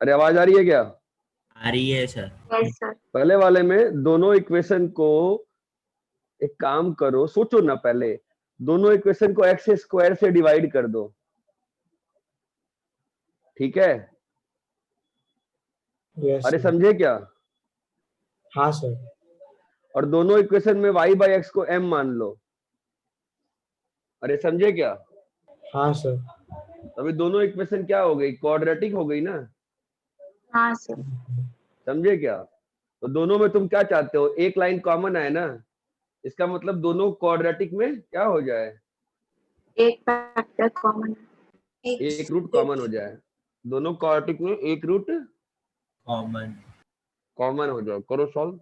अरे आवाज आ रही है क्या? आ रही है सर। Yes sir. पहले वाले में दोनों इक्वेशन को एक काम करो, सोचो ना, पहले दोनों इक्वेशन को एक्स स्क्वायर से डिवाइड कर दो, ठीक है? यस अरे सर। समझे क्या? हाँ सर। और दोनों इक्वेशन में y बाई एक्स को m मान लो। अरे समझे क्या? हाँ सर। तो अभी दोनों इक्वेशन क्या हो गई? क्वाड्रेटिक हो गई ना। हाँ सर। समझे क्या? तो दोनों में तुम क्या चाहते हो? एक लाइन कॉमन है ना, इसका मतलब दोनों क्वाड्रेटिक में क्या हो जाए? एक फैक्टर कॉमन। एक रूट कॉमन हो जाए। दोनों क्वाड्रेटिक में एक रूट कॉमन। कॉमन हो जाए। करो सॉल्व।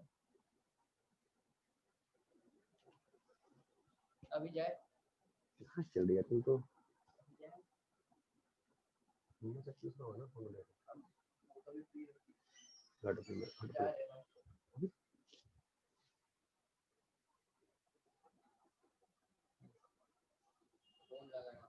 अभी जाए। कहाँ चल दिया तुम तो? फोन लगाना।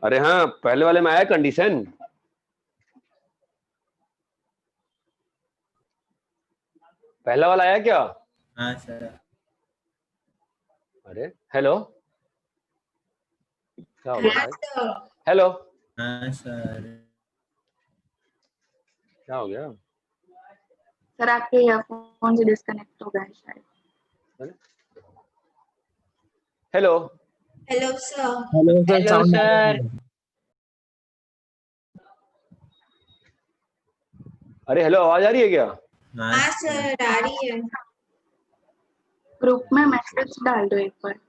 अरे हाँ, पहले वाले में आया कंडीशन। पहला वाला आया क्या? हाँ सर। अरे हेलो, क्या हो गया हाँ भाई? सर। हेलो, हाँ सर। क्या हो गया? सर आपके ईयरफोन से डिस्कनेक्ट हो गया है शायद। Hello, hello sir. Hello sir, hello sound sir. अरे हेलो, आवाज आ रही है क्या? हाँ हाँ सर। सर आ रही है। ग्रुप में मैसेज डाल दो एक बार।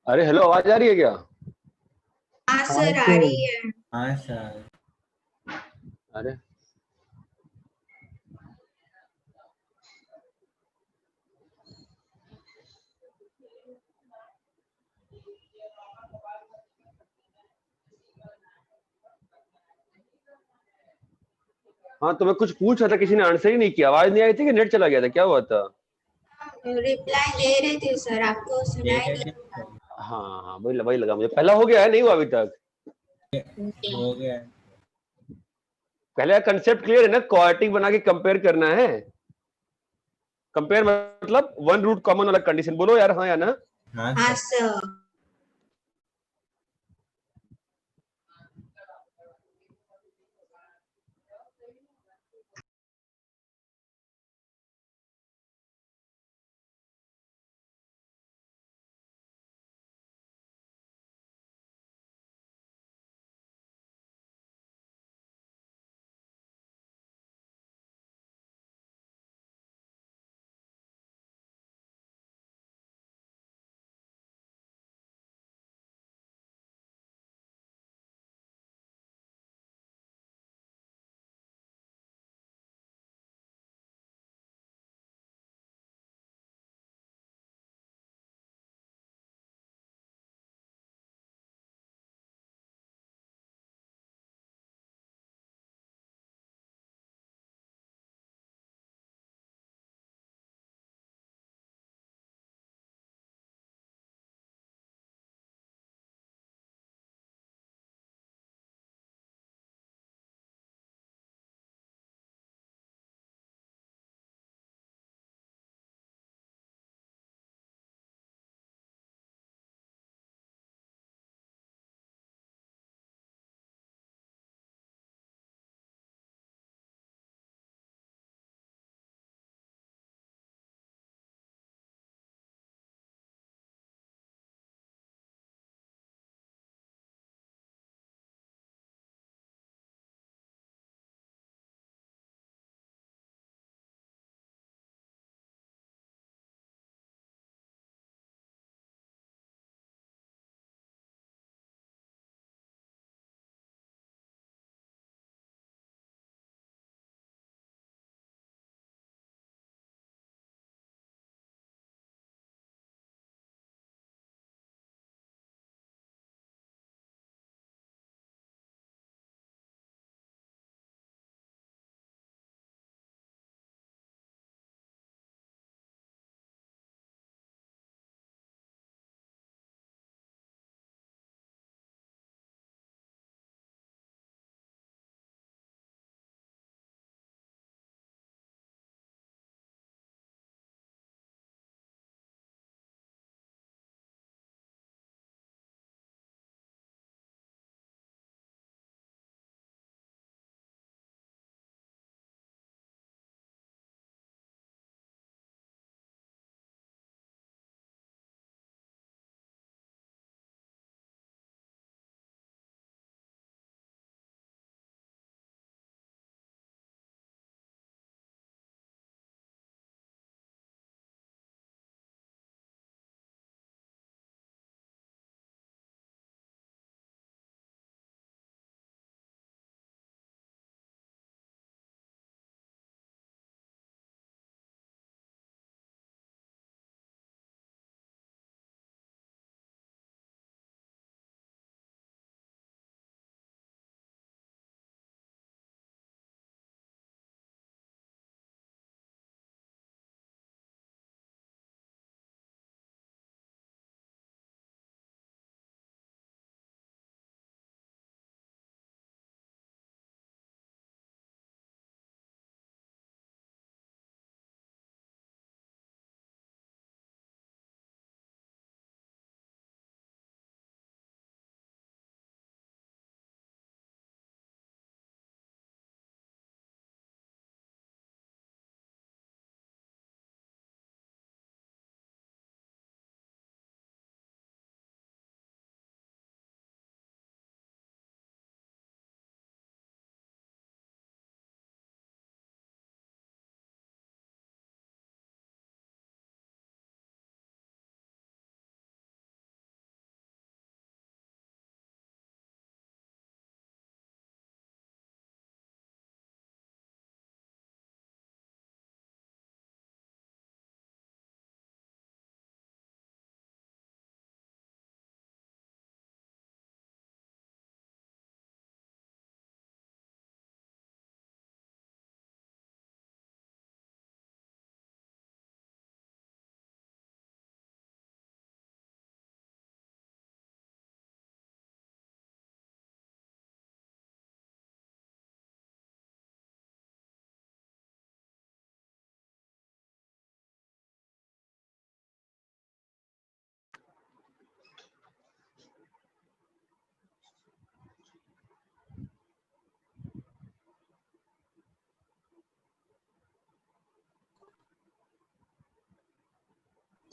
अरे हेलो, आवाज आ रही है क्या? हाँ सर आ रही है। हाँ सर। अरे हाँ, तो मैं कुछ पूछ रहा था, किसी ने आंसर ही नहीं किया। आवाज नहीं आई थी कि नेट चला गया था, क्या हुआ था? रिप्लाई दे रहे थे सर, आपको सुनाई नहीं। हाँ हाँ, वही लगा मुझे। पहला हो गया है, नहीं हुआ अभी तक? हो गया। पहले का कंसेप्ट क्लियर है ना? क्वाड्रेटिक बना के कंपेयर करना है। कंपेयर मतलब वन रूट कॉमन वाला कंडीशन। बोलो यार, हाँ या ना? हाँ हाँ सर। सर।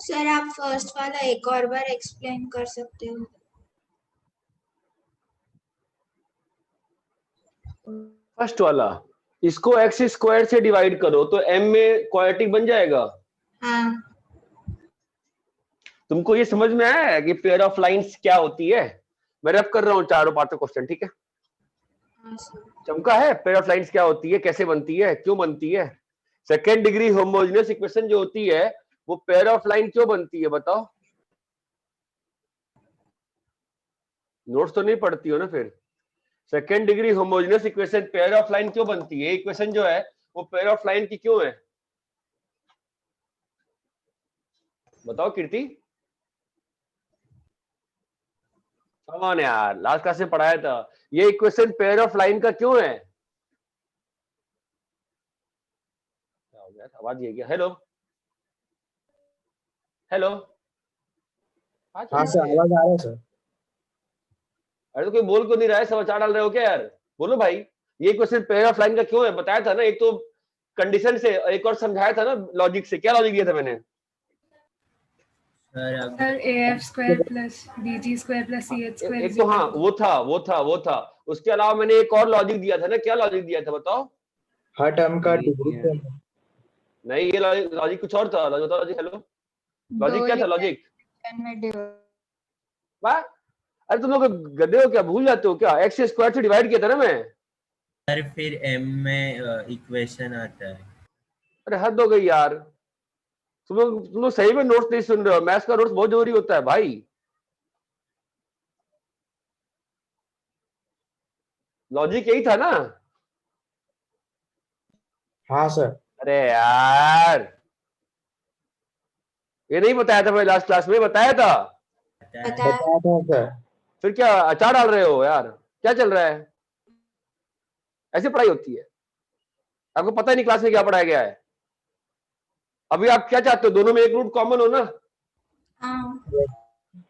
सर आप फर्स्ट वाला एक और बार एक्सप्लेन कर सकते हो? फर्स्ट वाला, इसको एक्स स्क्वायर से डिवाइड करो तो एम में क्वाड्रेटिक बन जाएगा। हाँ तुमको ये समझ में आया है कि पेयर ऑफ लाइंस क्या होती है? मैं रफ कर रहा हूँ चारों पांचों क्वेश्चन, ठीक है? हाँ सर। चमका है पेयर ऑफ लाइंस क्या होती है, कैसे बनती है, क्यों बनती है? सेकेंड डिग्री होमोजेनियस इक्वेशन जो होती है वो पेयर ऑफ लाइन क्यों बनती है बताओ? नोट्स तो नहीं पढ़ती हो ना फिर? Second degree homogeneous equation pair of line क्यों बनती है? इक्वेशन जो है वो पेयर ऑफ लाइन की क्यों है? बताओ कीर्ति। कौन यार, लास्ट क्लास में पढ़ाया था। ये इक्वेशन पेयर ऑफ लाइन का क्यों है? क्या हो गया, आवाज ये गया। हेलो हेलो, हाँ सर, आवाज आ रहा है सर। अरे तो कोई बोल क्यों नहीं रहा है? समाचार डाल रहे हो क्या यार? बोलो भाई, ये क्वेश्चन पेयर ऑफ लाइन का क्यों है? बताया था ना, एक तो कंडीशन से, एक और समझाया था ना लॉजिक से। क्या लॉजिक दिया था मैंने? सर अब sir AF square plus BG square plus CH square एक तो हाँ वो था। उसके अलावा मैंने एक और लॉजिक दिया था ना। क्या लॉजिक दिया था बताओ? हर टर्म का डिग्री सेम है। नहीं, ये लॉजिक कुछ और था। लॉजिक हेलो, लॉजिक क्या था? लॉजिक वाह, अरे तुम लोग गधे हो क्या? भूल जाते हो क्या? एक्स स्क्वायर से डिवाइड किया था ना मैं। सर फिर एम में इक्वेशन आता है। अरे हद हो गई यार, तुम लोग सही में नोट्स नहीं सुन रहे हो। मैथ्स का नोट्स बहुत जरूरी होता है भाई। लॉजिक यही था ना? हाँ सर। अरे यार, ये नहीं बताया था मैं लास्ट क्लास में? बताया था। पता है। बताया था सर। फिर क्या अचार डाल रहे हो यार? क्या चल रहा है? ऐसी पढ़ाई होती है? आपको पता ही नहीं क्लास में क्या पढ़ाया गया है। अभी आप क्या चाहते हो? दोनों में एक रूट कॉमन हो ना? हाँ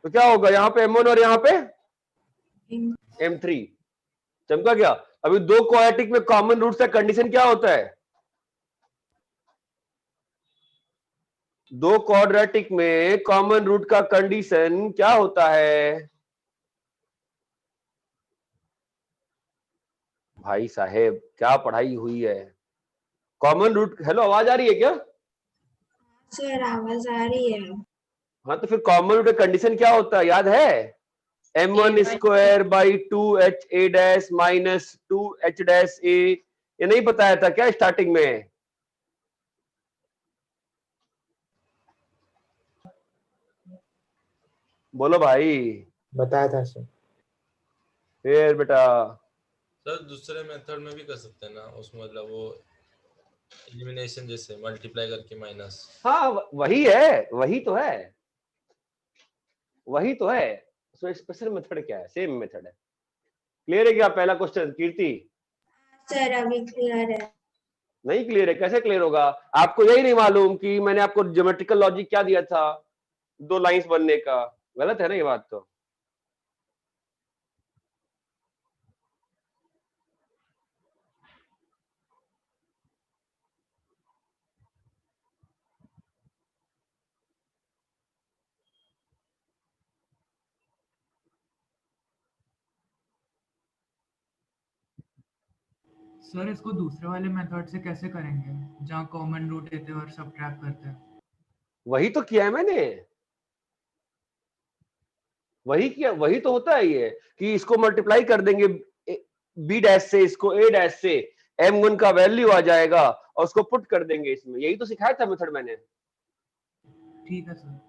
तो क्या होगा यहाँ पे M1 और यहाँ पे M3। चमका क्या? अभी दो क्वाड्रेटिक में कॉमन रूट का कंडीशन क्या होता है? दो क्वाड्रेटिक में कॉमन रूट का कंडीशन क्या होता है? भाई साहेब क्या पढ़ाई हुई है? कॉमन रूट, हेलो आवाज आ रही है क्या? सर आवाज आ रही है। हाँ तो फिर कॉमन रूट का कंडीशन क्या होता है याद है? M1 square by 2HA dash minus 2H dash A। ये नहीं बताया था क्या स्टार्टिंग में? बोलो भाई। बताया था सर। फिर बेटा सर दूसरे मेथड में भी कर सकते हैं ना उसमें, मतलब वो एलिमिनेशन जैसे मल्टीप्लाई करके माइनस। हाँ वही है, वही तो है। सो स्पेशल मेथड क्या है? सेम मेथड है। क्लियर है क्या पहला क्वेश्चन कीर्ति? सर अभी क्लियर है। नहीं क्लियर है? कैसे क्लियर होगा? आपको यही नहीं मालूम कि मैंने आपको ज्योमेट्रिकल लॉजिक क्या दिया था दो लाइंस बनने का? गलत है ना ये बात तो? सर इसको दूसरे वाले मेथड से कैसे करेंगे जहाँ कॉमन रूट लेते हैं और सब्ट्रैक्ट करते हैं? वही तो किया है मैंने, वही किया, वही तो होता है ये कि इसको मल्टीप्लाई कर देंगे बी डैश से, इसको ए डैश से, M1 का वैल्यू आ जाएगा और उसको पुट कर देंगे इसमें। यही तो सिखाया था मेथड मैंने। ठीक है सर।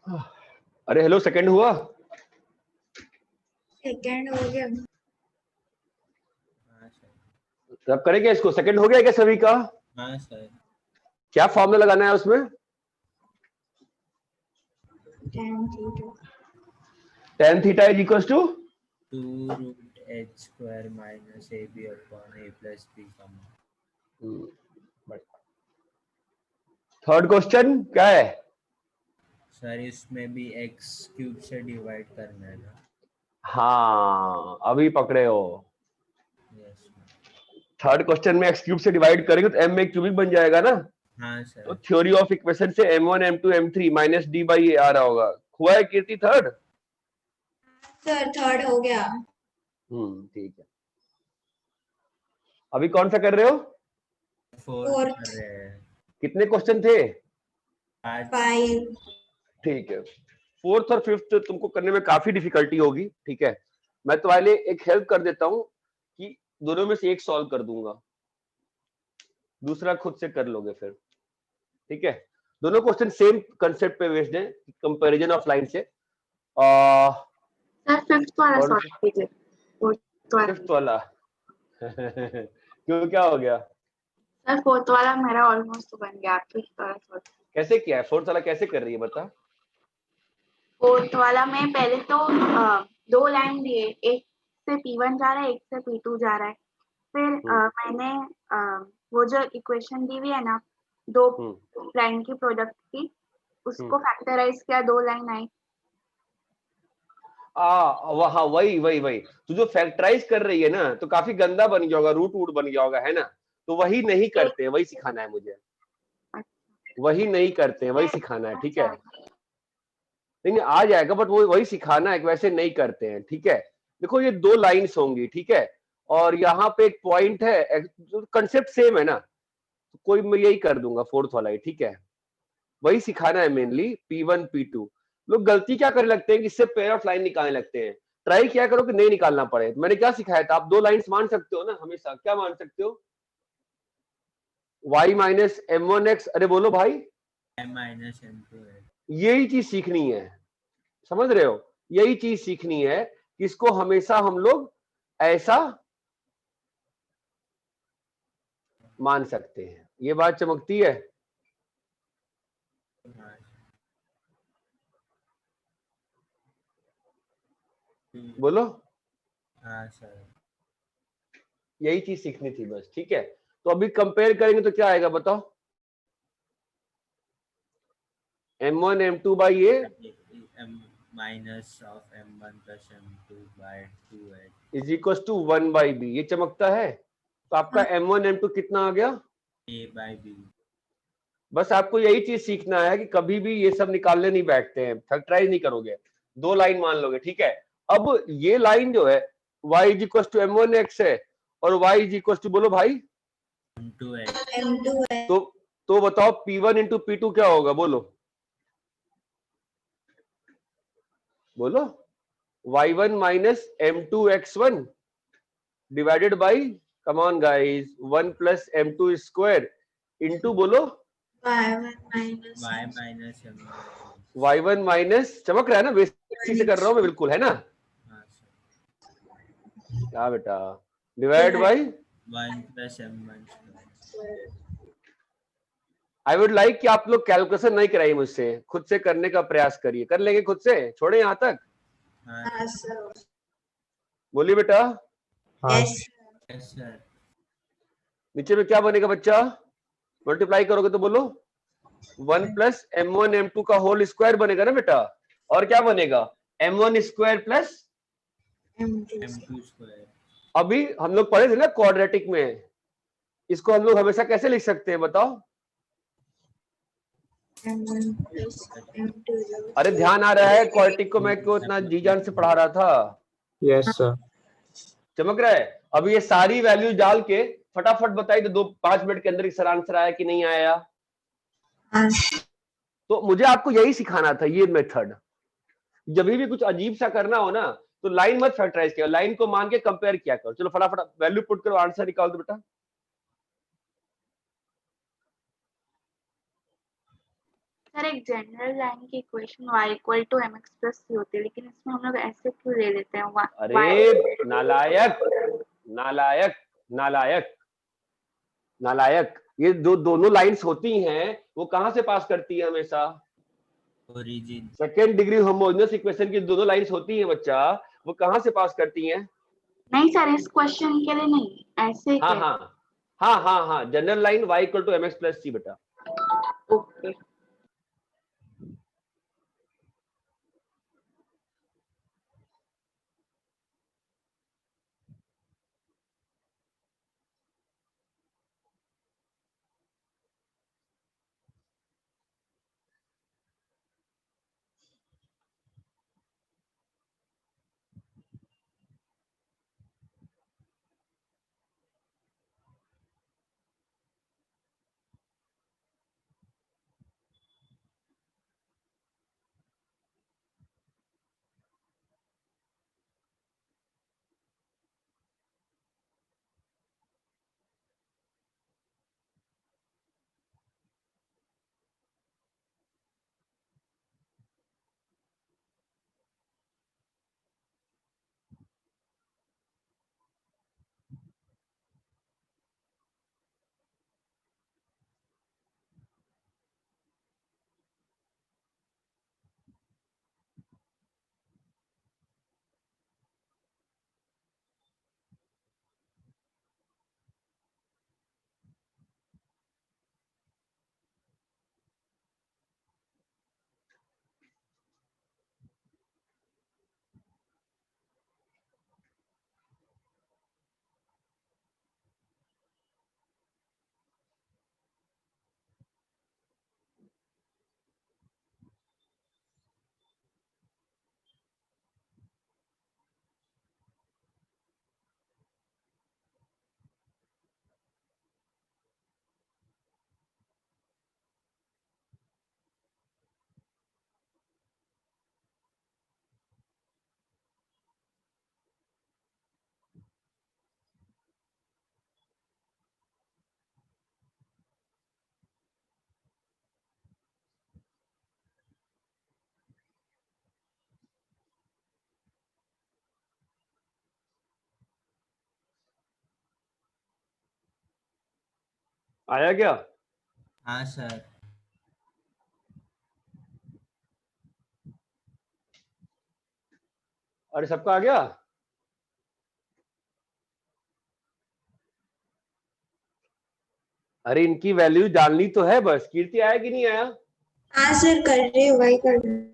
अरे हेलो, सेकंड हुआ? सेकंड हो गया। हाँ सर। तो अब करेंगे इसको, सेकंड हो गया क्या सभी का? हाँ सर। क्या फॉर्मूला लगाना है उसमें? tan theta tan theta is equal to 2 root h square minus ab upon a plus b comma। Third question क्या है? सर इसमें भी x क्यूब से डिवाइड करना है ना? हाँ अभी पकड़े हो। यस। थर्ड क्वेश्चन में x क्यूब से डिवाइड करेंगे तो m में क्यूबिक बन जाएगा ना। हाँ तो सर। थ्योरी ऑफ इक्वेशन से m1 m2 m3 minus d by a आ रहा होगा। हुआ है कीर्ति थर्ड? सर थर्ड हो गया। ठीक है। अभी कौन सा कर रहे हो? Fourth Fourth। कर रहे हैं। कितने क्वेश्चन थे? 5। 5 ठीक है। फोर्थ और फिफ्थ तुमको करने में काफी डिफिकल्टी होगी, ठीक है। मैं तुम्हारे लिए एक हेल्प कर देता हूं कि दोनों में से एक सॉल्व कर दूंगा, दूसरा खुद से कर लोगे फिर, ठीक है। दोनों क्वेश्चन सेम कंसेप्ट पे बेस्ड है, कंपैरिजन ऑफ लाइन से। सर फिफ्थ वाला और सॉल्व कीजिए। फोर्थ वाला फिफ्थ वाला क्यों, क्या हो गया? सर फोर्थ वाला मेरा ऑलमोस्ट बन गया, आप फिफ्थ वाला सॉल्व। कैसे किया है? फोर्थ वाला कैसे कर रही है बता। फोर्थ वाला में पहले तो दो लाइन दिए, एक से P1 जा रहा है, एक से P2 जा रहा है। फिर मैंने वो जो इक्वेशन दी हुई है ना, दो लाइन की प्रोडक्ट की, उसको फैक्टराइज किया, दो लाइन आई। वहाँ वही वही वही तू जो फैक्टराइज कर रही है ना, तो काफी गंदा बन गया होगा, रूट वूट बन गया होगा, है ना। तो वही नहीं करते, वही सिखाना है मुझे, वही नहीं करते, वही सिखाना है, ठीक है। नहीं आ जाएगा, बट वो वही सिखाना है कि वैसे नहीं करते हैं, ठीक है। देखो ये दो लाइंस होंगी, ठीक है, और यहाँ पे एक पॉइंट है, कंसेप्ट सेम है ना, तो कोई मैं यही कर दूंगा फोर्थ वाला ही, ठीक है। वही सिखाना है मेनली, P1 P2। लोग गलती क्या करने लगते हैं कि इससे पेयर ऑफ लाइन निकालने लगते हैं। ट्राई क्या करो कि नहीं निकालना पड़े। मैंने क्या सिखाया था, आप दो लाइंस मान सकते हो ना हमेशा। क्या मान सकते हो? y माइनस m1x, अरे बोलो भाई, m माइनस m2 है। यही चीज सीखनी है, समझ रहे हो? यही चीज सीखनी है कि इसको हमेशा हम लोग ऐसा मान सकते हैं। ये बात चमकती है। हाँ। बोलो। हाँ सर। यही चीज सीखनी थी बस, ठीक है। तो अभी कंपेयर करेंगे तो क्या आएगा बताओ? m1 m2 by a m minus of m1 plus m2 by 2h is equal to 1 by b. ये चमकता है। तो आपका m1 m2 कितना आ गया? a by b। बस आपको यही चीज सीखना है कि कभी भी ये सब निकालने नहीं बैठते हैं, फैक्टराइज नहीं करोगे, दो लाइन मान लोगे, ठीक है। अब ये लाइन जो है y is equal to m1x है और y इज इक्वल टू, बोलो भाई, m2 है। तो बताओ P1 इंटू P2 क्या होगा? बोलो बोलो। y1 minus m2x1 divided by, come on guys, 1 plus m2 square into, बोलो, y1 minus y minus m। y1 minus, चमक रहा है ना, बेसिक से कर रहा हूं मैं, बिल्कुल, है ना। हाँ सर। क्या बेटा, divide by 1 plus m1। I would like कि आप लोग कैलकुलेशन नहीं कराइए मुझसे, खुद से करने का प्रयास करिए। कर लेंगे खुद से, छोड़े यहाँ तक? हाँ सर। बोलिए बेटा। Yes sir. नीचे में क्या बनेगा बच्चा? मल्टीप्लाई करोगे तो बोलो 1 प्लस m1 m2 का होल स्क्वायर बनेगा ना बेटा। और क्या बनेगा? m1 square plus m2 square. अभी हम लोग पढ़े थे ना क्वाड्रेटिक में, इसको हम लोग हमेशा कैसे लिख सकते हैं बताओ? m1 plus m2। अरे ध्यान आ रहा है क्वाड्रेटिक को? मैं क्यों इतना जी जान से पढ़ा रहा था। Yes sir. चमक रहा है? अभी ये सारी वैल्यू डाल के फटाफट बताइए तो 2-5 मिनट के अंदर सर आंसर आया कि नहीं आया? तो मुझे आपको यही सिखाना था, ये मेथड। जब भी कुछ अजीब सा करना हो ना, तो लाइन मत फैक्टराइज किया, लाइन को मान के कंपेयर किया करो। चलो फटाफट वैल्यू पुट करो, आंसर निकाल दो बेटा। सर एक जनरल लाइन की equation y equal to mx plus c होती है, लेकिन इसमें हम लोग ऐसे क्यों ले लेते हैं अरे नालायक नालायक नालायक नालायक, ये जो दोनों लाइंस होती हैं वो कहां से पास करती है हमेशा? Origin. Second degree homogeneous equation की दोनों लाइंस होती हैं बच्चा, वो कहां से पास करती हैं? नहीं सर, इस क्वेश्चन के लिए नहीं, ऐसे हाँ के। हाँ हाँ हाँ हाँ, general line y equal to mx plus c बेटा। ओके। आया क्या? हाँ सर। अरे सबका आ गया? अरे इनकी वैल्यू डालनी तो है बस। कीर्ति आया कि नहीं आया? हाँ सर, कर रहे हो, वही कर रहे हो।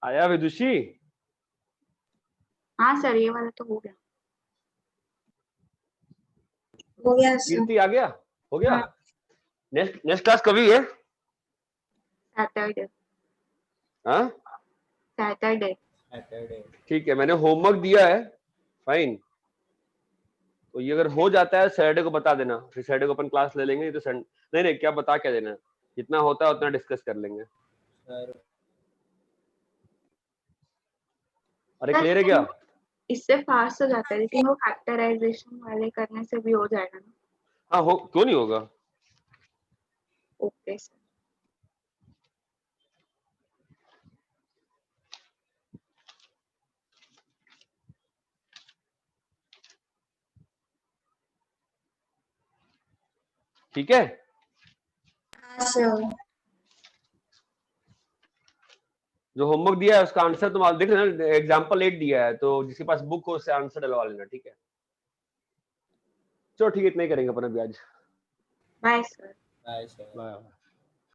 आया विदुषी? हाँ सर, ये वाला तो हो गया। हो गया सर। कीर्ति आ गया? हो गया? हाँ। नेक्स्ट नेक्स्ट क्लास कभी है? सैटरडे। हाँ सैटरडे। सैटरडे। ठीक है, मैंने होमवर्क दिया है। फाइन। तो ये अगर हो जाता है सैटरडे को बता देना, फिर सैटरडे को अपन क्लास ले लेंगे, तो नहीं नहीं क्या बता क्या देना, जितना होता है उतना डिस्कस कर लेंगे। सर अरे क्लियर है क्या? इससे फास्ट हो जाता है, लेकिन वो फैक्टराइजेशन वाले करने से भी हो जाएगा ना? हाँ हो, क्यों नहीं होगा। Okay sir. ठीक है, हाँ सर। जो होमवर्क दिया है उसका आंसर तुम देख लेना, एग्जाम्पल 8 दिया है, तो जिसके पास बुक हो उससे आंसर डलवा लेना, ठीक है। चलो ठीक है, इतना ही करेंगे अपन अभी आज। Bye sir. Bye sir. Bye.